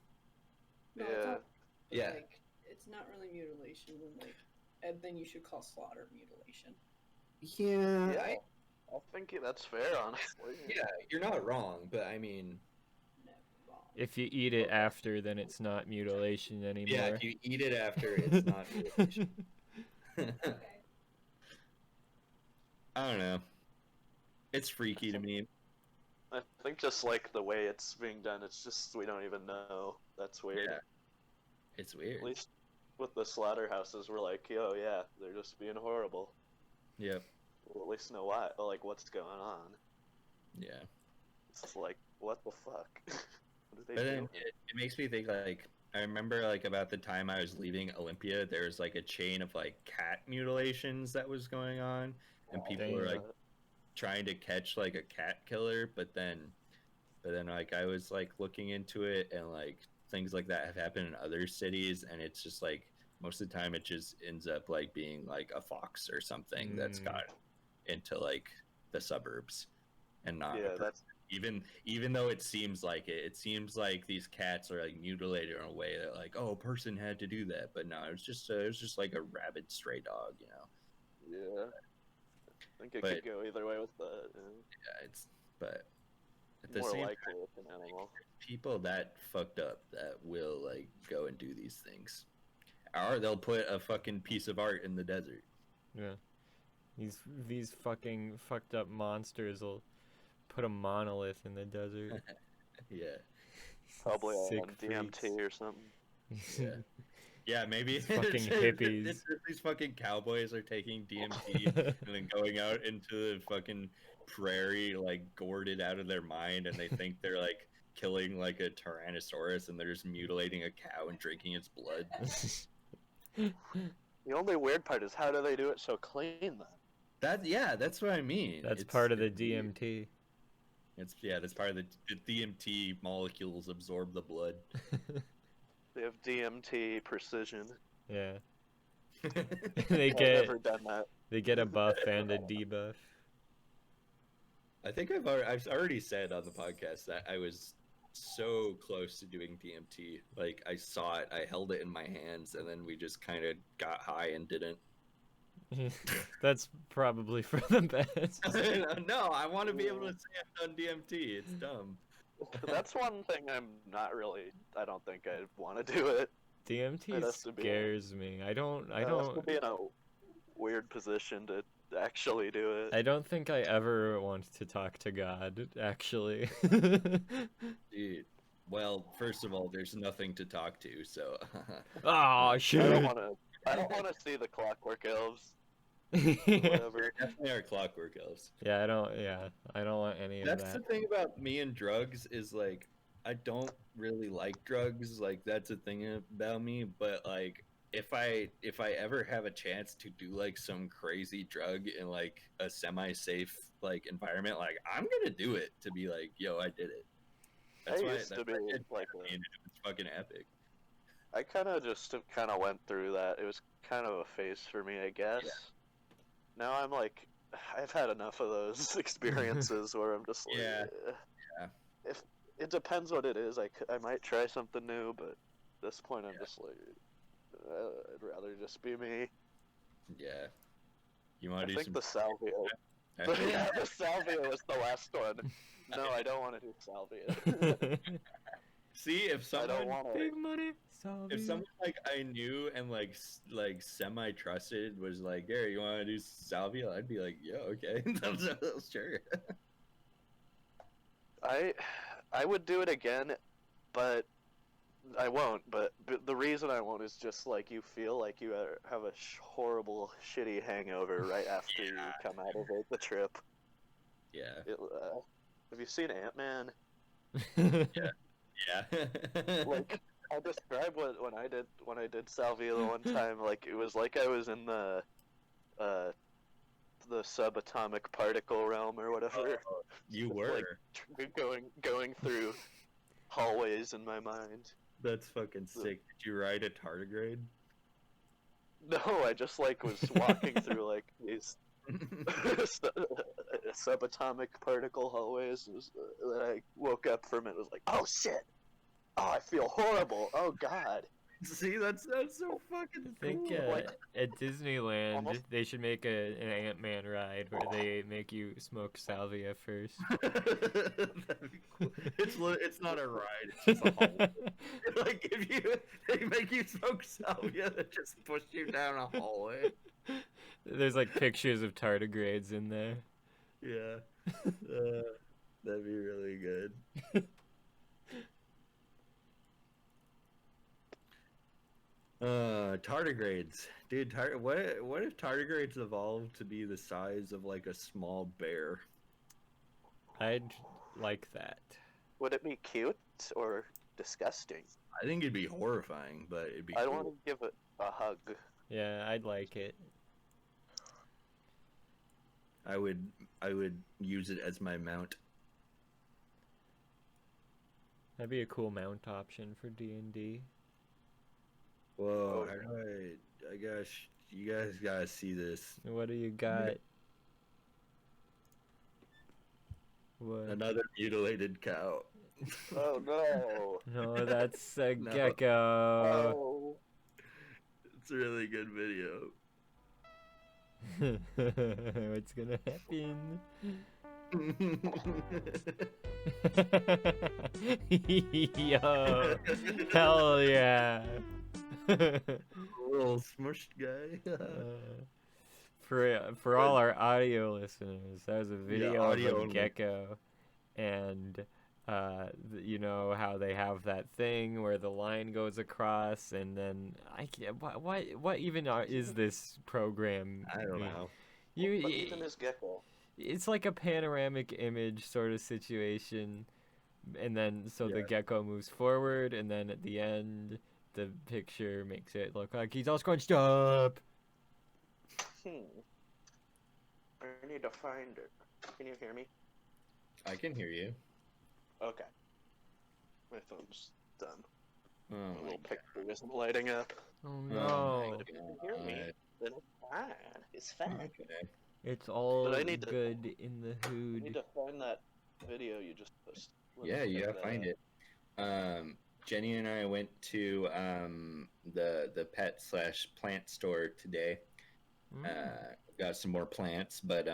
Speaker 4: No,
Speaker 3: Yeah.
Speaker 4: it's not,
Speaker 1: Yeah.
Speaker 4: Like, it's not really mutilation when, like, and then you should call slaughter mutilation.
Speaker 1: Yeah.
Speaker 3: Yeah. I think that's fair, honestly.
Speaker 1: Yeah, you're not wrong, but I mean,
Speaker 4: No, wrong.
Speaker 2: If you eat it after, then it's not mutilation anymore.
Speaker 1: yeah, if you eat it after, it's not mutilation.
Speaker 4: Okay.
Speaker 1: I don't know. It's freaky to me.
Speaker 3: I think just like the way it's being done, it's just we don't even know. That's weird.
Speaker 1: Yeah. It's weird.
Speaker 3: At least with the slaughterhouses, we're like, yo, yeah, they're just being horrible.
Speaker 1: Yep.
Speaker 3: We'll at least know why, like what's going on.
Speaker 1: Yeah.
Speaker 3: It's just like, what the fuck? What did they
Speaker 1: But
Speaker 3: do?
Speaker 1: then it makes me think like I remember like about the time I was leaving Olympia, there was like a chain of like cat mutilations that was going on, and people were like trying to catch like a cat killer, but then like I was like looking into it and like things like that have happened in other cities, and it's just like most of the time it just ends up like being like a fox or something that's got into like the suburbs and not a
Speaker 3: Yeah,
Speaker 1: person.
Speaker 3: that's
Speaker 1: Even though it seems like it seems like these cats are like mutilated in a way that like, oh, a person had to do that, but no, it was just like a rabid stray dog, you know.
Speaker 3: yeah. I think it
Speaker 1: But-
Speaker 3: could go either way with that.
Speaker 1: Yeah, it's but at the
Speaker 3: More
Speaker 1: same
Speaker 3: likely with an animal.
Speaker 1: people that fucked up that will like go and do these things, or they'll put a fucking piece of art in the desert.
Speaker 2: Yeah. These fucking fucked up monsters will put a monolith in the desert.
Speaker 1: Yeah,
Speaker 3: Probably
Speaker 2: Sick
Speaker 3: on DMT or something.
Speaker 1: yeah, yeah. Maybe
Speaker 2: Fucking hippies.
Speaker 1: it's just these fucking cowboys are taking DMT and then going out into the fucking prairie, like gourded out of their mind, and they think they're like killing like a Tyrannosaurus, and they're just mutilating a cow and drinking its blood.
Speaker 3: The only weird part is how do they do it so clean then?
Speaker 1: That's what I mean.
Speaker 2: That's
Speaker 1: It's-
Speaker 2: part of the
Speaker 1: it's weird.
Speaker 2: DMT.
Speaker 1: That's part of the DMT molecules absorb the blood.
Speaker 3: They have DMT precision.
Speaker 2: Yeah. they
Speaker 3: I've
Speaker 2: get
Speaker 3: never done that.
Speaker 2: they get a buff and a debuff.
Speaker 1: I think I've already said on the podcast that I was so close to doing DMT. Like I saw it, I held it in my hands, and then we just kind of got high and didn't.
Speaker 2: That's probably for the best.
Speaker 1: No, I want to be able to say I've done DMT. It's dumb.
Speaker 3: That's one thing I'm not really. I don't think I'd want to do it.
Speaker 2: DMT
Speaker 3: It has to be-
Speaker 2: scares me. I don't
Speaker 3: I'd have to be in a weird position to actually do it.
Speaker 2: I don't think I ever want to talk to God, actually.
Speaker 1: Dude. Well, first of all, there's nothing to talk to, so.
Speaker 2: Oh
Speaker 3: I
Speaker 2: shit.
Speaker 3: don't want to. I don't want to see the Clockwork Elves. Whatever.
Speaker 1: Definitely our clockwork elves.
Speaker 2: Yeah, I don't want any of
Speaker 1: That's
Speaker 2: that.
Speaker 1: the thing about me and drugs is like I don't really like drugs. Like that's a thing about me. But like if I ever have a chance to do like some crazy drug in like a semi-safe like environment, like I'm gonna do it to be like, yo, I did it.
Speaker 3: I used to be
Speaker 1: it's
Speaker 3: like
Speaker 1: fucking epic.
Speaker 3: I kind of just went through that. It was kind of a phase for me, I guess. Now I'm like, I've had enough of those experiences where I'm just like,
Speaker 1: Yeah.
Speaker 3: "Eh."
Speaker 1: Yeah.
Speaker 3: If it depends what it is, I might try something new, but at this point I'm just like, I'd rather just be me.
Speaker 1: Yeah. You want
Speaker 3: I
Speaker 1: to do
Speaker 3: think
Speaker 1: some?
Speaker 3: the salvia. Yeah, the salvia was the last one. No, I don't want to do salvia.
Speaker 1: See if
Speaker 3: I
Speaker 1: someone
Speaker 3: don't want to.
Speaker 2: Big money.
Speaker 1: if someone like I knew and like semi trusted was like, Gary, you want to do salvia? I'd be like, yeah, okay, sure.
Speaker 3: I would do it again, but I won't. But the reason I won't is just like you feel like you have a horrible, shitty hangover right after you come out of the trip.
Speaker 1: Yeah.
Speaker 3: Have you seen Ant-Man?
Speaker 1: Yeah.
Speaker 3: Like I described when I did salvia the one time. Like it was like I was in the subatomic particle realm or whatever.
Speaker 1: You
Speaker 3: Just,
Speaker 1: were.
Speaker 3: like going through hallways in my mind.
Speaker 1: That's fucking sick. Did you ride a tardigrade?
Speaker 3: No, I just like was walking through like these subatomic particle hallways. Then I woke up from it. Was like, oh shit! Oh, I feel horrible. Oh god.
Speaker 1: See, that's so fucking
Speaker 2: I think
Speaker 1: cool.
Speaker 2: at Disneyland
Speaker 3: Almost-
Speaker 2: they should make an Ant-Man ride where they make you smoke salvia first.
Speaker 1: That'd be cool. It's not a ride. It's just a hallway. Like if they make you smoke salvia that just push you down a hallway.
Speaker 2: There's like pictures of tardigrades in there.
Speaker 1: Yeah. That'd be really good. Tardigrades, dude. What if tardigrades evolved to be the size of like a small bear?
Speaker 2: I'd like that.
Speaker 3: Would it be cute or disgusting?
Speaker 1: I think it'd be horrifying, but it'd be.
Speaker 3: I
Speaker 1: cool.
Speaker 3: want to give it a hug.
Speaker 2: Yeah, I'd like it.
Speaker 1: I would use it as my mount.
Speaker 2: That'd be a cool mount option for D&D.
Speaker 1: Whoa! How do I guess you guys gotta see this.
Speaker 2: What do you got? What?
Speaker 1: Another mutilated cow.
Speaker 3: Oh no!
Speaker 2: No, that's a
Speaker 1: No.
Speaker 2: gecko.
Speaker 3: Oh.
Speaker 1: It's a really good video.
Speaker 2: What's gonna happen? Yo, hell yeah.
Speaker 1: Little smushed guy.
Speaker 2: For all our audio listeners, that was a video of
Speaker 1: audio
Speaker 2: a
Speaker 1: only.
Speaker 2: gecko, and you know how they have that thing where the line goes across, and then I can't. What even is this program?
Speaker 1: I don't know.
Speaker 3: But even his gecko.
Speaker 2: It's like a panoramic image sort of situation, and then so the
Speaker 1: Yeah.
Speaker 2: gecko moves forward, and then at the end, the picture makes it look like he's all scrunched up.
Speaker 3: I need to find it. Can you hear me?
Speaker 1: I can hear you.
Speaker 3: Okay. My phone's done.
Speaker 1: Oh
Speaker 3: My
Speaker 1: my
Speaker 3: little
Speaker 1: god.
Speaker 3: picture isn't lighting up.
Speaker 2: Oh
Speaker 1: Oh
Speaker 2: no!
Speaker 1: my
Speaker 3: If you can hear me,
Speaker 1: God.
Speaker 3: then it's fine. It's fine.
Speaker 1: Okay.
Speaker 2: It's all
Speaker 3: But I need to-
Speaker 2: good in the
Speaker 3: I
Speaker 2: hood.
Speaker 3: need to find that video you just posted.
Speaker 1: Yeah, you gotta find it. Jenny and I went to the pet/plant store today. Got some more plants, but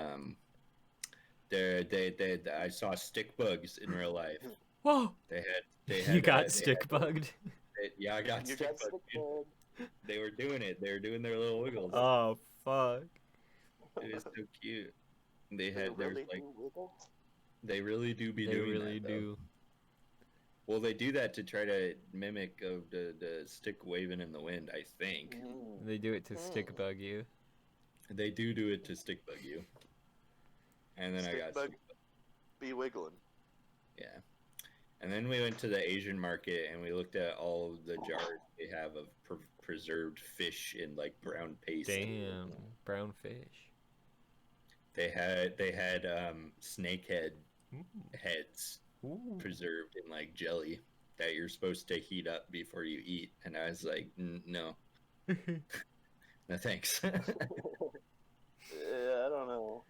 Speaker 1: I saw stick bugs in real life.
Speaker 2: Whoa!
Speaker 1: They had
Speaker 2: You got
Speaker 1: they
Speaker 2: stick
Speaker 1: had-
Speaker 2: bugged.
Speaker 1: yeah, I got
Speaker 3: You
Speaker 1: stick
Speaker 3: got
Speaker 1: bugged.
Speaker 3: sick
Speaker 1: dude.
Speaker 3: bug.
Speaker 1: They were doing it. They were doing their little wiggles.
Speaker 2: Oh fuck!
Speaker 1: It was so cute. They
Speaker 3: They
Speaker 1: had there's
Speaker 3: really
Speaker 1: like
Speaker 3: do wiggle?
Speaker 1: they really do be
Speaker 2: They
Speaker 1: doing
Speaker 2: really
Speaker 1: that, though.
Speaker 2: do.
Speaker 1: Well, they do that to try to mimic of the stick waving in the wind. I think
Speaker 3: Mm.
Speaker 2: They do it to stick bug you.
Speaker 1: they do it to stick bug you. And then I
Speaker 3: Stick
Speaker 1: got
Speaker 3: bug.
Speaker 1: stick bug.
Speaker 3: Be wiggling.
Speaker 1: Yeah. And then we went to the Asian market and we looked at all of the jars they have of preserved fish in like brown paste.
Speaker 2: Damn, brown fish.
Speaker 1: They had snake heads
Speaker 2: Ooh.
Speaker 1: preserved in like jelly that you're supposed to heat up before you eat, and I was like, no, no thanks.
Speaker 3: Yeah, I don't know.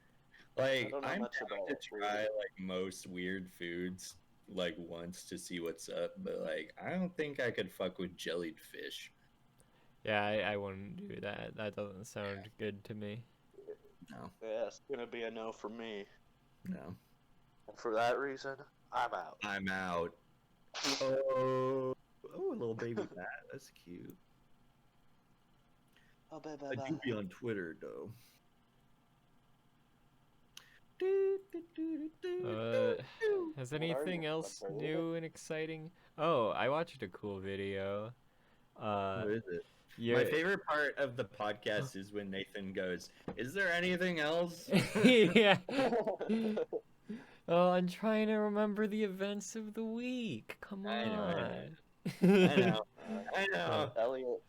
Speaker 1: Like
Speaker 3: don't know
Speaker 1: I'm
Speaker 3: much
Speaker 1: trying
Speaker 3: about
Speaker 1: to
Speaker 3: it,
Speaker 1: try
Speaker 3: really.
Speaker 1: like most weird foods like once to see what's up, but like I don't think I could fuck with jellied fish.
Speaker 2: Yeah, I wouldn't do that. That doesn't sound good to me.
Speaker 1: No,
Speaker 3: Yeah, it's gonna be a no for me.
Speaker 1: no,
Speaker 3: And for that reason, I'm out.
Speaker 1: I'm out. Oh, a little baby bat. That's cute.
Speaker 3: Oh, bye,
Speaker 1: I do be on Twitter though.
Speaker 2: Has
Speaker 3: What are
Speaker 2: anything
Speaker 3: you, a
Speaker 2: else
Speaker 3: bird?
Speaker 2: new and exciting? Oh, I watched a cool video.
Speaker 1: What is it?
Speaker 2: Yeah.
Speaker 1: My favorite part of the podcast is when Nathan goes, "Is there anything else?"
Speaker 2: Yeah. Oh, I'm trying to remember the events of the week. Come
Speaker 1: I know,
Speaker 2: on.
Speaker 1: I know, I know.
Speaker 3: Elliot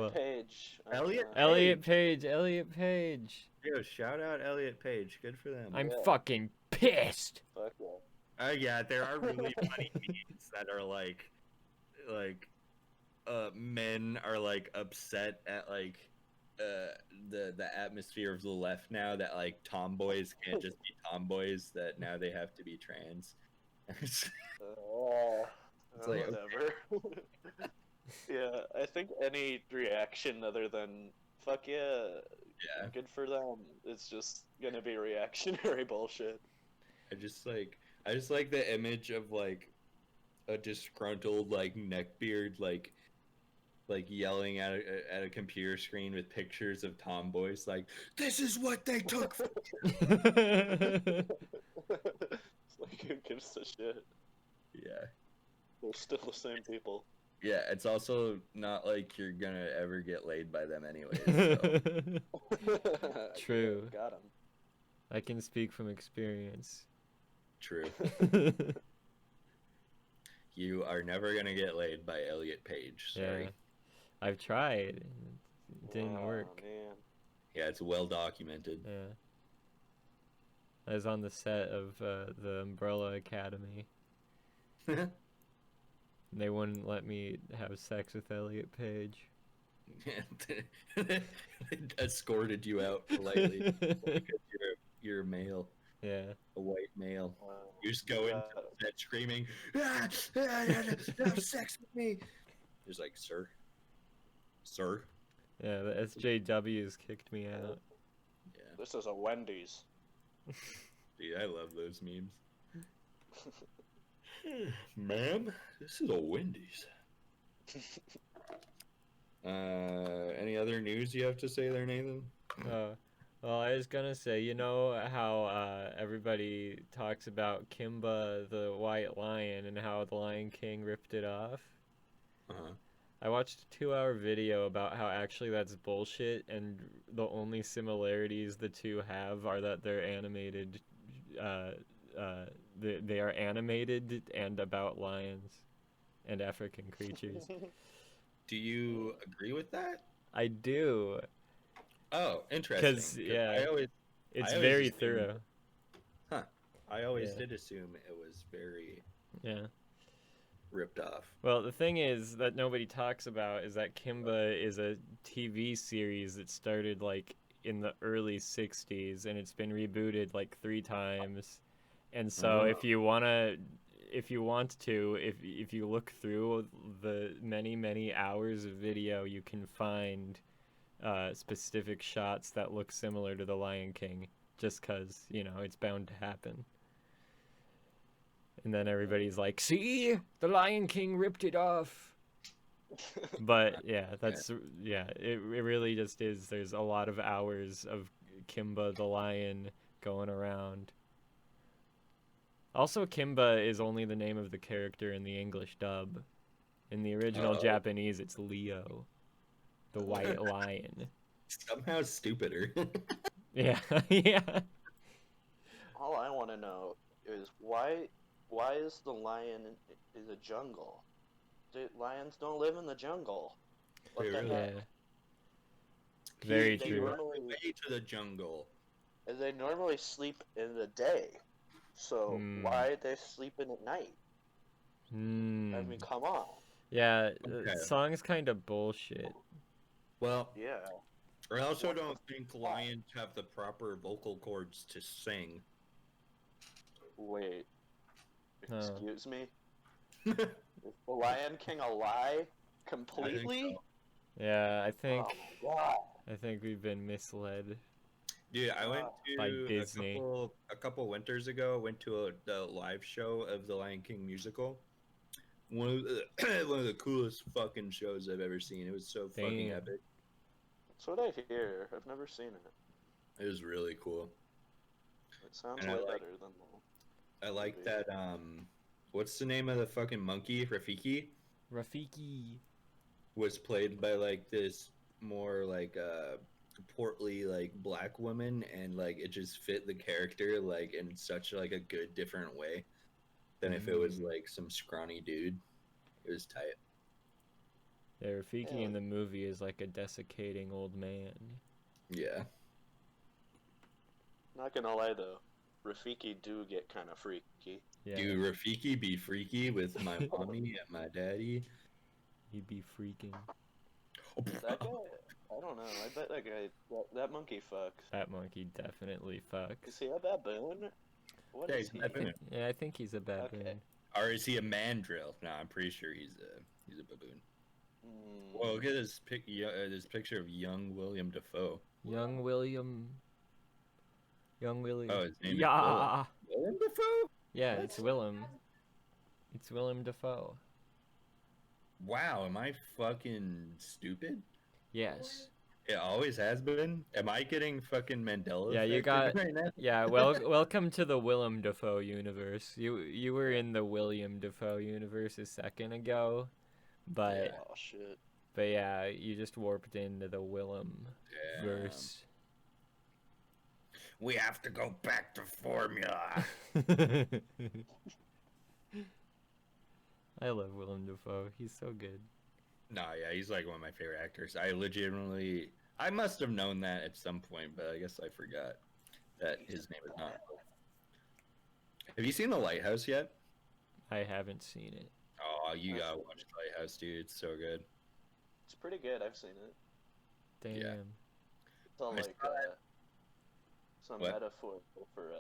Speaker 2: Well,
Speaker 3: Page.
Speaker 1: Elliot
Speaker 2: Elliot Page, Elliot Page.
Speaker 1: Yo, shout out Elliot Page. Good for them.
Speaker 2: I'm
Speaker 3: Yeah.
Speaker 2: fucking pissed.
Speaker 3: Fuck yeah.
Speaker 1: Yeah, there are really funny memes that are like, men are like upset at like, the atmosphere of the left now that like tomboys can't just be tomboys, that now they have to be trans.
Speaker 3: It's
Speaker 1: like,
Speaker 3: whatever. Yeah, I think any reaction other than fuck yeah,
Speaker 1: Yeah,
Speaker 3: good for them, it's just gonna be reactionary bullshit.
Speaker 1: I just like the image of like a disgruntled like neckbeard like yelling at a computer screen with pictures of tomboys like, this is what they took from
Speaker 3: It's like, who gives a shit?
Speaker 1: yeah.
Speaker 3: They're still the same people.
Speaker 1: Yeah, it's also not like you're gonna ever get laid by them anyways. So.
Speaker 2: True.
Speaker 3: Yeah, got him.
Speaker 2: I can speak from experience.
Speaker 1: True. You are never gonna get laid by Elliot Page. Sorry.
Speaker 2: Yeah. I've tried. It didn't
Speaker 3: Oh,
Speaker 2: work.
Speaker 3: man.
Speaker 1: Yeah, it's well documented.
Speaker 2: Yeah. I was on the set of the Umbrella Academy. They wouldn't let me have sex with Elliot Page.
Speaker 1: They escorted you out politely because you're a male,
Speaker 2: Yeah.
Speaker 1: a white male.
Speaker 3: Wow.
Speaker 1: You just go into the set screaming, have sex with me. He's like, sir.
Speaker 2: Yeah, the SJWs kicked me out.
Speaker 1: Yeah,
Speaker 3: This is a Wendy's.
Speaker 1: dude, I love those memes. Ma'am, this is a Wendy's. Any other news you have to say there, Nathan?
Speaker 2: Well, I was gonna say, you know how everybody talks about Kimba the White Lion and how the Lion King ripped it off?
Speaker 1: Uh-huh.
Speaker 2: I watched a 2-hour video about how actually that's bullshit, and the only similarities the two have are that they're animated. They are animated and about lions and African creatures.
Speaker 1: Do you agree with that?
Speaker 2: I do.
Speaker 1: Oh, interesting.
Speaker 2: 'Cause, yeah, it's
Speaker 1: always
Speaker 2: very
Speaker 1: assumed-
Speaker 2: thorough.
Speaker 1: Huh. I always
Speaker 2: Yeah.
Speaker 1: did assume it was very
Speaker 2: Yeah.
Speaker 1: ripped off.
Speaker 2: Well, the thing is that nobody talks about is that Kimba is a TV series that started like in the early 60s, and it's been rebooted like 3 times. And so if you want to, if you look through the many hours of video, you can find specific shots that look similar to the Lion King, just because, you know, it's bound to happen. And then everybody's like, see, the Lion King ripped it off. But yeah, it really just is. There's a lot of hours of Kimba the lion going around. Also, Kimba is only the name of the character in the English dub. In the original Japanese, it's Leo, the white lion.
Speaker 1: Somehow stupider.
Speaker 2: Yeah, yeah.
Speaker 3: All I want to know is why is the lion in the jungle? The lions don't live in the jungle. What
Speaker 1: Wait,
Speaker 3: the
Speaker 1: really?
Speaker 3: heck?
Speaker 2: Yeah. Very
Speaker 3: They
Speaker 2: true.
Speaker 3: normally,
Speaker 1: Way to the jungle.
Speaker 3: they normally sleep in the day, so why are they sleeping at night? I mean, come on.
Speaker 2: Yeah,
Speaker 1: Okay.
Speaker 2: the song's kind of bullshit.
Speaker 1: Well,
Speaker 3: Yeah.
Speaker 1: I also don't think lions have the proper vocal cords to sing.
Speaker 3: Wait.
Speaker 2: Oh.
Speaker 3: Excuse me? Is the Lion King a lie completely?
Speaker 1: so.
Speaker 2: Yeah, I think
Speaker 3: Oh my god.
Speaker 2: I think we've been misled.
Speaker 1: Dude, I went
Speaker 2: By
Speaker 1: to
Speaker 2: Disney.
Speaker 1: a couple winters ago. Went to the live show of the Lion King musical. One of the coolest fucking shows I've ever seen. It was so fucking
Speaker 2: Damn.
Speaker 1: epic.
Speaker 3: That's what I hear. I've never seen it.
Speaker 1: It was really cool.
Speaker 3: It sounds
Speaker 1: And I
Speaker 3: way
Speaker 1: like-
Speaker 3: better than the
Speaker 1: I like
Speaker 3: movie.
Speaker 1: that. What's the name of the fucking monkey? Rafiki
Speaker 2: Rafiki.
Speaker 1: was played by like this more like portly like black woman, and like it just fit the character like in such like a good different way than if it was like some scrawny dude. It was tight.
Speaker 2: Yeah, Rafiki
Speaker 3: Yeah.
Speaker 2: in the movie is like a desiccating old man.
Speaker 1: Yeah.
Speaker 3: Not gonna lie though, Rafiki do get kind of freaky.
Speaker 2: Yeah,
Speaker 1: Do Rafiki be freaky with my mommy and my daddy?
Speaker 2: he'd be freaking.
Speaker 3: That guy, I don't know. I bet that guy, that monkey fucks.
Speaker 2: That monkey definitely fucks.
Speaker 3: Is he a baboon? What
Speaker 1: Yeah,
Speaker 3: is
Speaker 1: he's
Speaker 3: he?
Speaker 1: a baboon.
Speaker 2: Yeah, I think he's a baboon.
Speaker 1: Or is he a mandrill? No, I'm pretty sure he's a baboon.
Speaker 3: Hmm.
Speaker 1: Well, look at this this picture of young William Dafoe.
Speaker 2: Young William. Young William.
Speaker 1: Oh, his name is
Speaker 2: Yeah.
Speaker 1: Willem Dafoe?
Speaker 2: Yeah,
Speaker 1: What?
Speaker 2: it's Willem. It's Willem Dafoe.
Speaker 1: Wow, am I fucking stupid?
Speaker 2: Yes.
Speaker 1: It always has been. Am I getting fucking Mandela?
Speaker 2: Yeah, you
Speaker 1: affected
Speaker 2: got-
Speaker 1: right now?
Speaker 2: Yeah, welcome to the Willem Dafoe universe. You were in the William Dafoe universe a second ago, but
Speaker 3: Oh shit.
Speaker 2: but yeah, you just warped into the Willem
Speaker 1: Damn.
Speaker 2: verse.
Speaker 1: We have to go back to formula.
Speaker 2: I love Willem Dafoe. He's so good.
Speaker 1: No, yeah, he's like one of my favorite actors. I must have known that at some point, but I guess I forgot that his name is not. Have you seen The Lighthouse yet?
Speaker 2: I haven't seen it.
Speaker 1: Oh, you gotta watch The Lighthouse, dude. It's so good.
Speaker 3: It's pretty good. I've seen it.
Speaker 2: Damn.
Speaker 1: Yeah.
Speaker 3: It's all
Speaker 1: I
Speaker 3: like
Speaker 1: saw it.
Speaker 3: some
Speaker 1: What?
Speaker 3: metaphor for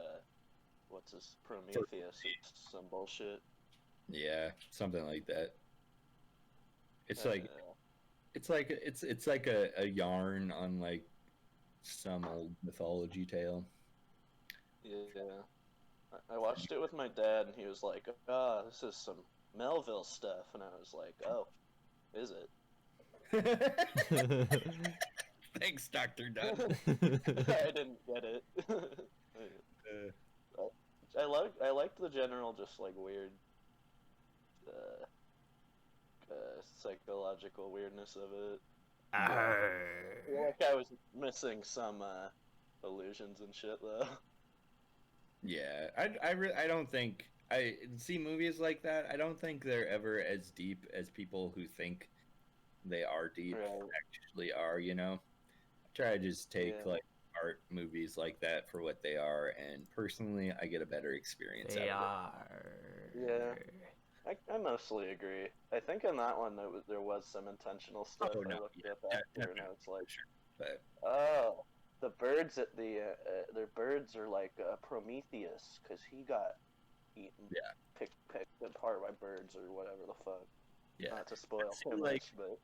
Speaker 3: what's his Prometheus, some bullshit.
Speaker 1: Yeah, something like that. It's
Speaker 3: Uh,
Speaker 1: like it's like a yarn on like some old mythology tale.
Speaker 3: yeah. I watched it with my dad, and he was like, "Ah, this is some Melville stuff," and I was like, "Oh, is it?"
Speaker 1: Thanks, Dr. Dunn.
Speaker 3: I didn't get it. I liked the general just like weird psychological weirdness of it. I feel like I was missing some illusions and shit though.
Speaker 1: Yeah, I don't think I see movies like that. I don't think they're ever as deep as people who think they are deep
Speaker 3: Right.
Speaker 1: actually are. You know, I try to just take
Speaker 3: Yeah.
Speaker 1: like art movies like that for what they are, and personally, I get a better experience
Speaker 2: They
Speaker 1: out of it.
Speaker 2: are.
Speaker 3: Yeah. I mostly agree. I think in that one there was some intentional stuff.
Speaker 1: Oh,
Speaker 3: I
Speaker 1: no,
Speaker 3: looked
Speaker 1: yeah,
Speaker 3: up after, and I was like,
Speaker 1: Sure, but
Speaker 3: oh, the birds at their birds are like Prometheus, because he got eaten,
Speaker 1: Yeah.
Speaker 3: picked apart by birds or whatever the fuck.
Speaker 1: yeah.
Speaker 3: Not to spoil
Speaker 1: See,
Speaker 3: too
Speaker 1: like,
Speaker 3: much, but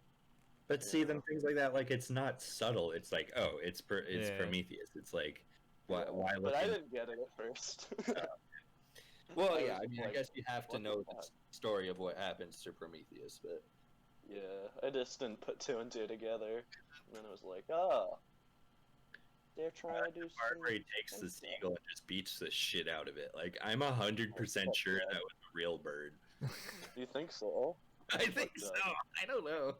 Speaker 1: But see,
Speaker 3: Yeah.
Speaker 1: them things like that, like it's not subtle. It's like, oh, it's
Speaker 2: Yeah.
Speaker 1: Prometheus. It's like, why? Why
Speaker 3: But
Speaker 1: look?
Speaker 3: I
Speaker 1: in-
Speaker 3: didn't get it at first.
Speaker 1: Well,
Speaker 3: I
Speaker 1: yeah.
Speaker 3: was
Speaker 1: I mean, I
Speaker 3: like,
Speaker 1: guess you have to
Speaker 3: what
Speaker 1: know
Speaker 3: the
Speaker 1: the
Speaker 3: fuck?
Speaker 1: story of what happens to Prometheus, but
Speaker 3: Yeah, I just didn't put two and two together, and then I was like, oh, they're trying to do
Speaker 1: part where he takes the seagull and just beats the shit out of it. Like, I'm 100% sure that was a real bird.
Speaker 3: You think so?
Speaker 1: I think so. I don't know.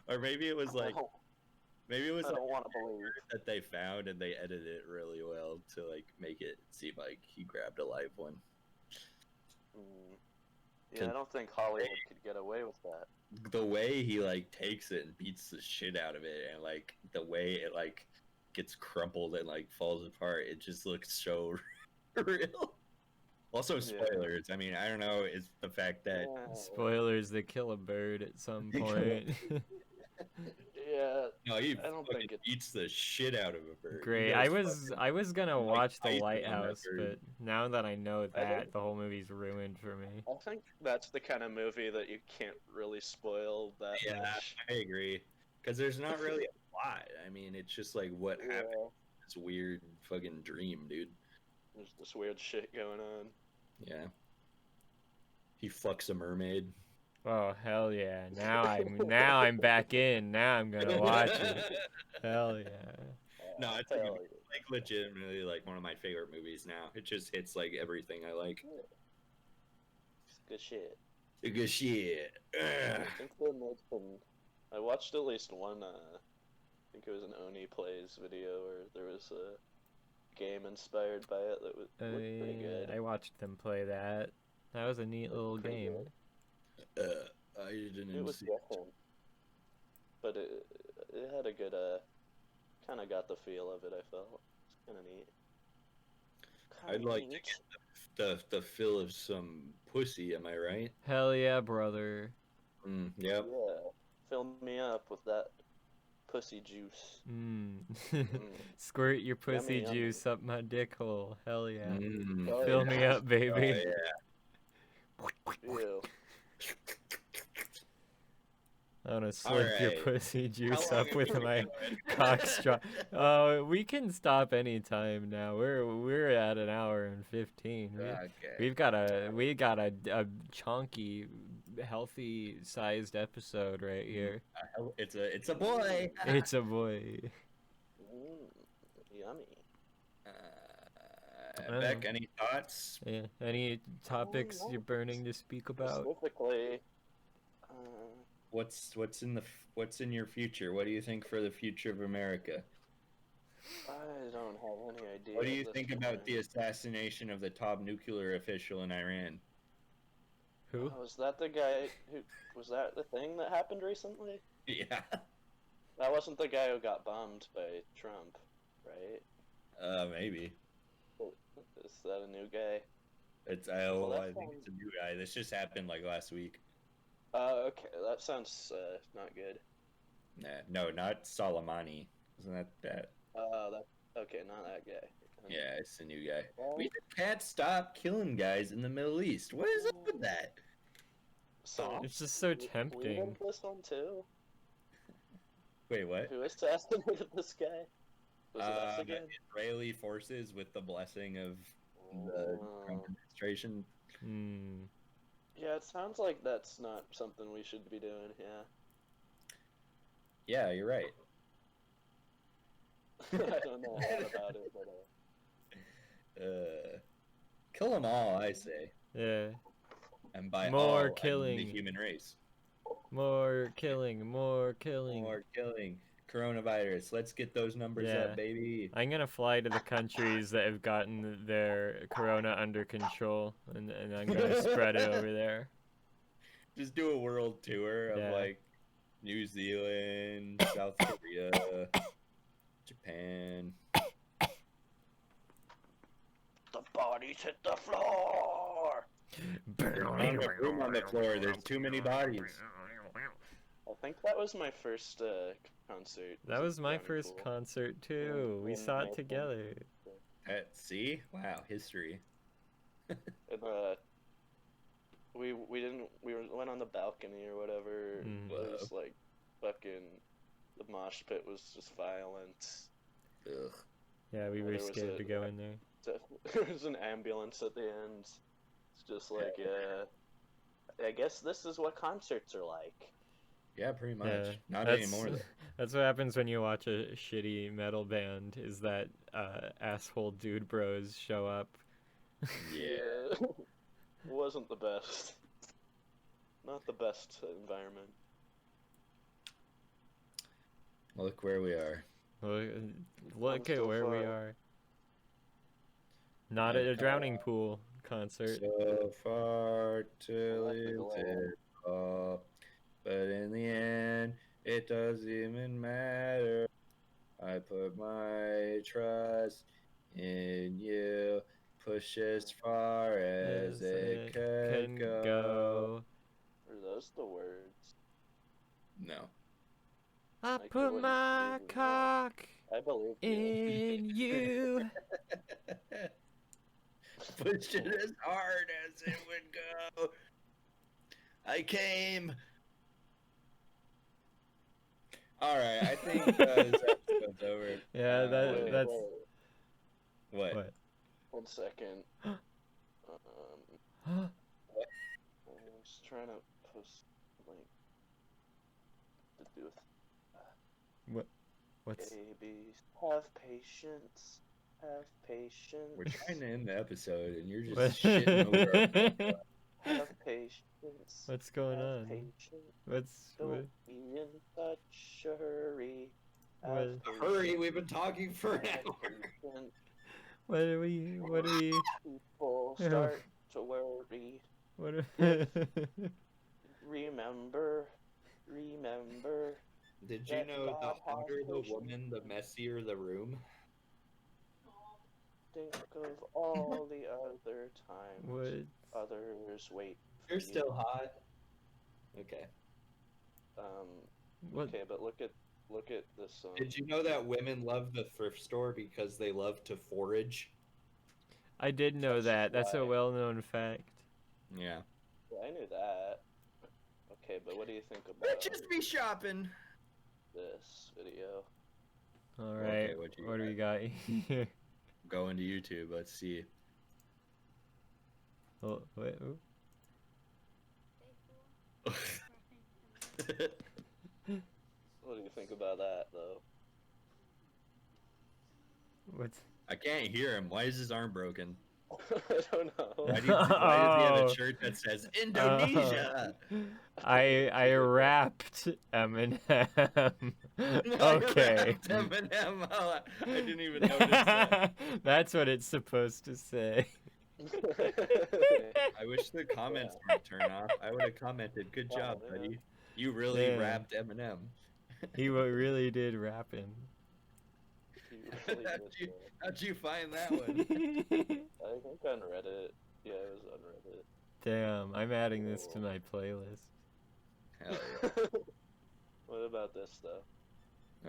Speaker 1: Or maybe it was like,
Speaker 3: I
Speaker 1: maybe it was
Speaker 3: don't,
Speaker 1: like
Speaker 3: want to believe.
Speaker 1: that they found and they edited it really well to like make it seem like he grabbed a live one.
Speaker 3: Mm. Yeah, I don't think Hollywood could get away with that.
Speaker 1: The way he like takes it and beats the shit out of it, and like the way it like gets crumpled and like falls apart, it just looks so real. Also,
Speaker 3: Yeah.
Speaker 1: spoilers. I mean, I don't know. It's the fact that
Speaker 3: Yeah,
Speaker 2: Spoilers, they kill a bird at some
Speaker 1: They kill a
Speaker 2: point.
Speaker 3: yeah,
Speaker 1: no, he
Speaker 3: I don't
Speaker 1: fucking
Speaker 3: think it-
Speaker 1: beats the shit out of a bird. He
Speaker 2: Great.
Speaker 1: goes
Speaker 2: I was gonna
Speaker 1: Mike
Speaker 2: watch The
Speaker 1: Tyson on that
Speaker 2: Lighthouse, but
Speaker 1: bird.
Speaker 2: now that I know
Speaker 3: I
Speaker 2: that,
Speaker 3: don't-
Speaker 2: the whole movie's ruined for me.
Speaker 3: I think that's the kind of movie that you can't really spoil that
Speaker 1: Yeah,
Speaker 3: much.
Speaker 1: I agree. Because there's not really a plot. I mean, it's just like what happened.
Speaker 3: Yeah,
Speaker 1: This weird fucking dream, dude.
Speaker 3: there's this weird shit going on.
Speaker 1: Yeah. He fucks a mermaid.
Speaker 2: Oh hell yeah! Now I'm back in. Now I'm gonna watch it. Hell yeah!
Speaker 1: No, it's
Speaker 3: hell
Speaker 1: like legitimately like one of my favorite movies now. It just hits like everything I like.
Speaker 3: yeah. It's good shit.
Speaker 1: Good shit.
Speaker 3: I think they made some. I watched at least one. I think it was an Oni Plays video where there was a game inspired by it that looked pretty good.
Speaker 2: I watched them play that. That was a neat little
Speaker 3: Pretty
Speaker 2: game.
Speaker 3: good.
Speaker 1: I didn't
Speaker 3: It was
Speaker 1: see.
Speaker 3: different, but it had a good kind of got the feel of it. I felt it's kind of neat.
Speaker 1: I'd like to get the fill of some pussy. Am I right?
Speaker 2: Hell yeah, brother.
Speaker 1: Yep.
Speaker 3: Yeah, fill me up with that pussy juice.
Speaker 2: Squirt your pussy
Speaker 3: Yummy,
Speaker 2: juice up my dick hole. Hell yeah.
Speaker 3: Oh,
Speaker 2: Fill
Speaker 3: yeah.
Speaker 2: me up, baby.
Speaker 1: Oh,
Speaker 3: Ew.
Speaker 2: I want to slurp your
Speaker 1: Alright.
Speaker 2: pussy juice
Speaker 1: long
Speaker 2: up
Speaker 1: have
Speaker 2: with
Speaker 1: we
Speaker 2: my
Speaker 1: been going?
Speaker 2: cock straw. We can stop anytime now. We're at an hour and 15.
Speaker 1: Okay.
Speaker 2: We got a chunky, healthy sized episode right here.
Speaker 1: It's a boy.
Speaker 2: It's a boy.
Speaker 3: Yummy.
Speaker 1: Beck, any thoughts?
Speaker 2: Yeah. Any topics you're burning to speak about?
Speaker 3: Specifically,
Speaker 1: What's in your future? What do you think for the future of America?
Speaker 3: I don't have any idea.
Speaker 1: What do you
Speaker 3: at this
Speaker 1: think about
Speaker 3: point.
Speaker 1: the assassination of the top nuclear official in Iran?
Speaker 2: Who?
Speaker 3: Oh, was that the guy who was that the thing that happened recently?
Speaker 1: Yeah.
Speaker 3: That wasn't the guy who got bombed by Trump, right?
Speaker 1: Maybe.
Speaker 3: Is that a new guy?
Speaker 1: I think it's a new guy. This just happened like last week.
Speaker 3: Okay, that sounds not good.
Speaker 1: Nah, no, not Soleimani. Isn't that?
Speaker 3: Okay, not that guy.
Speaker 1: Yeah, it's a new guy.
Speaker 3: Well,
Speaker 1: We can't stop killing guys in the Middle East. What is up with that?
Speaker 3: so
Speaker 2: It's just so
Speaker 3: we
Speaker 2: tempting.
Speaker 3: did this one too.
Speaker 1: Wait, what?
Speaker 3: Who assassinated this guy? Was it us
Speaker 1: The
Speaker 3: again?
Speaker 1: Israeli forces, with the blessing of the Trump administration.
Speaker 3: Yeah, it sounds like that's not something we should be doing. Yeah.
Speaker 1: Yeah, you're right.
Speaker 3: I don't know a lot about it, but
Speaker 1: Kill them all, I say.
Speaker 2: Yeah.
Speaker 1: And by
Speaker 2: More
Speaker 1: all, I mean
Speaker 2: killing.
Speaker 1: the human race.
Speaker 2: More killing. More killing.
Speaker 1: More killing. Coronavirus. Let's get those numbers
Speaker 2: Yeah.
Speaker 1: up, baby.
Speaker 2: I'm gonna fly to the countries that have gotten their corona under control, and I'm gonna spread it over there.
Speaker 1: Just do a world tour of
Speaker 2: Yeah.
Speaker 1: like New Zealand, South Korea, Japan.
Speaker 3: the bodies hit the floor.
Speaker 1: There's not enough room on the floor. There's too many bodies.
Speaker 3: I think that was my first concert.
Speaker 2: That was my
Speaker 3: Drowning
Speaker 2: first
Speaker 3: Pool.
Speaker 2: concert too. We
Speaker 3: in
Speaker 2: saw it
Speaker 3: Melbourne.
Speaker 2: together.
Speaker 1: See? Wow, history.
Speaker 3: And we went on the balcony or whatever. It was like fucking the mosh pit was just violent.
Speaker 1: Ugh.
Speaker 2: Yeah, we
Speaker 3: Yeah,
Speaker 2: were
Speaker 3: there was
Speaker 2: scared to go in there.
Speaker 3: There was an ambulance at the end. It's just like, I guess this is what concerts are like.
Speaker 1: Yeah, pretty much.
Speaker 2: Yeah,
Speaker 1: Not
Speaker 2: that's-
Speaker 1: anymore though.
Speaker 2: That's what happens when you watch a shitty metal band. Is that asshole dude bros show up?
Speaker 1: Yeah.
Speaker 3: It wasn't the best. Not the best environment.
Speaker 1: Look where we are.
Speaker 2: Look at
Speaker 3: so
Speaker 2: where we
Speaker 3: far.
Speaker 2: are. Not at a drowning pool concert.
Speaker 1: So far till
Speaker 3: Left it
Speaker 1: it's
Speaker 3: alone.
Speaker 1: it all. But in the end, it doesn't even matter. I put my trust in you. Push as far as it could go.
Speaker 3: Are those the words?
Speaker 1: No.
Speaker 2: I
Speaker 3: Like,
Speaker 2: put
Speaker 3: what
Speaker 2: my
Speaker 3: is it?
Speaker 2: cock
Speaker 3: I believe you.
Speaker 2: in you.
Speaker 1: Push it as hard as it would go. I came. All right, I think this episode's over.
Speaker 2: Yeah,
Speaker 3: Wait,
Speaker 2: that's
Speaker 3: wait,
Speaker 1: What?
Speaker 2: what.
Speaker 3: 1 second.
Speaker 2: Huh?
Speaker 3: I'm just trying to post like to do with.
Speaker 2: What? What's
Speaker 3: Babies, have patience. Have patience.
Speaker 1: We're trying to end the episode, and you're
Speaker 2: what-
Speaker 1: just shitting over.
Speaker 3: Have patience.
Speaker 2: what's going
Speaker 3: have
Speaker 2: on?
Speaker 3: Patience.
Speaker 2: What's
Speaker 3: Don't be in such a hurry. Have
Speaker 2: what
Speaker 1: Hurry, we've been talking for an
Speaker 3: Have
Speaker 1: hour.
Speaker 3: patience.
Speaker 2: what are we
Speaker 3: People
Speaker 2: Yeah.
Speaker 3: start to worry.
Speaker 2: what are
Speaker 3: Remember.
Speaker 1: Did you
Speaker 3: That
Speaker 1: know the
Speaker 3: God has
Speaker 1: hotter the
Speaker 3: patience.
Speaker 1: woman, the messier the room?
Speaker 3: Think of all the other times
Speaker 2: what
Speaker 3: others wait for
Speaker 1: You're
Speaker 3: you.
Speaker 1: still hot. Okay.
Speaker 2: what
Speaker 3: Okay, but look at this.
Speaker 1: Did you know that women love the thrift store because they love to forage?
Speaker 2: I did know that. That's a
Speaker 3: Right.
Speaker 2: well-known fact.
Speaker 1: Yeah.
Speaker 3: Yeah, I knew that. Okay, but what do you think about
Speaker 1: Bitches be shopping.
Speaker 3: this video?
Speaker 2: All
Speaker 1: Okay,
Speaker 2: right,
Speaker 1: what you
Speaker 2: what do we got here?
Speaker 1: Go into YouTube. Let's see.
Speaker 2: Oh, wait, ooh.
Speaker 3: What do you think about that, though?
Speaker 2: What's
Speaker 1: I can't hear him. Why is his arm broken?
Speaker 3: I don't know.
Speaker 1: Why does he have
Speaker 2: Oh.
Speaker 1: a shirt that says Indonesia?
Speaker 2: I rapped Eminem. Okay.
Speaker 1: Eminem. Oh, I didn't even notice that.
Speaker 2: That's what it's supposed to say.
Speaker 1: I wish the comments would turn off. I would have commented, "Good
Speaker 3: Oh,
Speaker 1: job,
Speaker 3: man.
Speaker 1: buddy. You really
Speaker 2: Damn.
Speaker 1: rapped Eminem."
Speaker 2: He really did rap him.
Speaker 3: You really did
Speaker 1: How'd you find that
Speaker 2: Damn,
Speaker 1: one?
Speaker 3: I think on Reddit. Yeah, it was on Reddit.
Speaker 2: I'm adding this to my playlist.
Speaker 1: Hell yeah.
Speaker 3: What about this, though?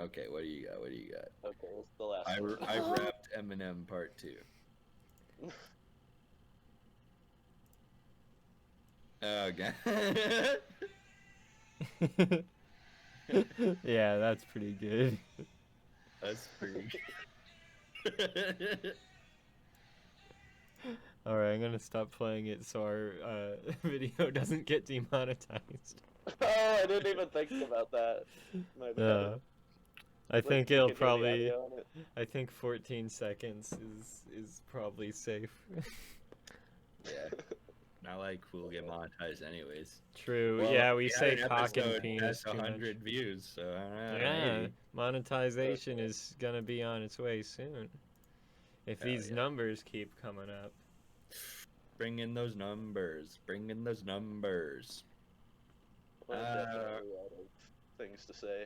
Speaker 1: Okay, what do you got? What do you got?
Speaker 3: Okay, what's the last
Speaker 1: I
Speaker 3: one?
Speaker 1: rapped Eminem Part 2. Oh god.
Speaker 2: Yeah, that's pretty good.
Speaker 1: That's pretty good.
Speaker 2: Alright, I'm gonna stop playing it so our video doesn't get demonetized.
Speaker 3: Oh, I didn't even think about that. My bad.
Speaker 2: I
Speaker 3: Like,
Speaker 2: think
Speaker 3: you
Speaker 2: it'll
Speaker 3: could do the
Speaker 2: probably.
Speaker 3: audio on it.
Speaker 2: I think 14 seconds is probably safe.
Speaker 1: Yeah. Not like we'll get monetized anyways.
Speaker 2: True.
Speaker 1: Well,
Speaker 2: yeah, we
Speaker 1: had
Speaker 2: say
Speaker 1: an
Speaker 2: cock and
Speaker 1: episode
Speaker 2: penis
Speaker 1: that's
Speaker 2: too much.
Speaker 1: 100 views, so I don't know.
Speaker 2: Yeah,
Speaker 1: maybe.
Speaker 2: monetization is gonna be on its way soon. If
Speaker 1: Hell
Speaker 2: these
Speaker 1: yeah.
Speaker 2: numbers keep coming up.
Speaker 1: Bring in those numbers. Bring in those numbers.
Speaker 3: Well, definitely a lot of things to say.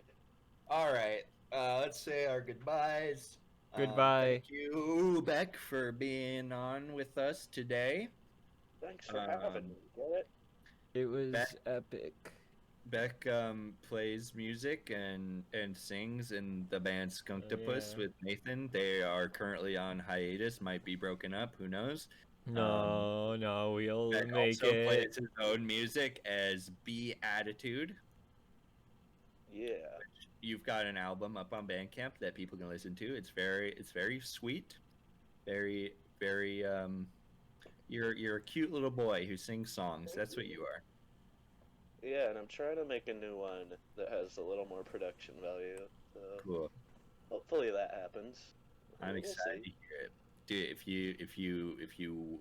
Speaker 1: All right. Let's say our goodbyes.
Speaker 2: Goodbye.
Speaker 1: Thank you, Beck, for being on with us today.
Speaker 3: Thanks for having me, Garrett.
Speaker 2: It was
Speaker 1: Back-
Speaker 2: epic.
Speaker 1: Beck plays music and sings in the band Skunktopus
Speaker 2: Yeah.
Speaker 1: with Nathan. They are currently on hiatus, might be broken up, who knows.
Speaker 2: No, we'll
Speaker 1: Beck
Speaker 2: make
Speaker 1: also
Speaker 2: it.
Speaker 1: plays his own music as B Attitude.
Speaker 3: Yeah.
Speaker 1: You've got an album up on Bandcamp that people can listen to. It's very sweet. Very you're a cute little boy who sings songs. That's what you are.
Speaker 3: Yeah, and I'm trying to make a new one that has a little more production value. So
Speaker 1: Cool.
Speaker 3: hopefully that happens.
Speaker 1: I'm
Speaker 3: We'll
Speaker 1: excited
Speaker 3: see.
Speaker 1: to hear it. Dude, if you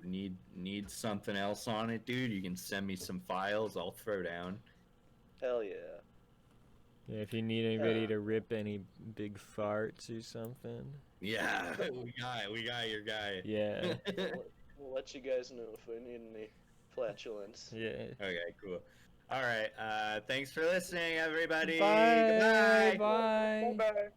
Speaker 1: need something else on it, dude, you can send me some files. I'll throw down.
Speaker 3: Hell yeah.
Speaker 2: Yeah, if you need anybody to rip any big farts or something.
Speaker 1: Yeah, we got your guy.
Speaker 2: Yeah.
Speaker 3: We'll let you guys know if we need any flatulence.
Speaker 2: Yeah.
Speaker 1: Okay, cool. All right. Thanks for listening, everybody.
Speaker 2: Bye.
Speaker 1: Goodbye.
Speaker 2: Bye.
Speaker 3: Bye.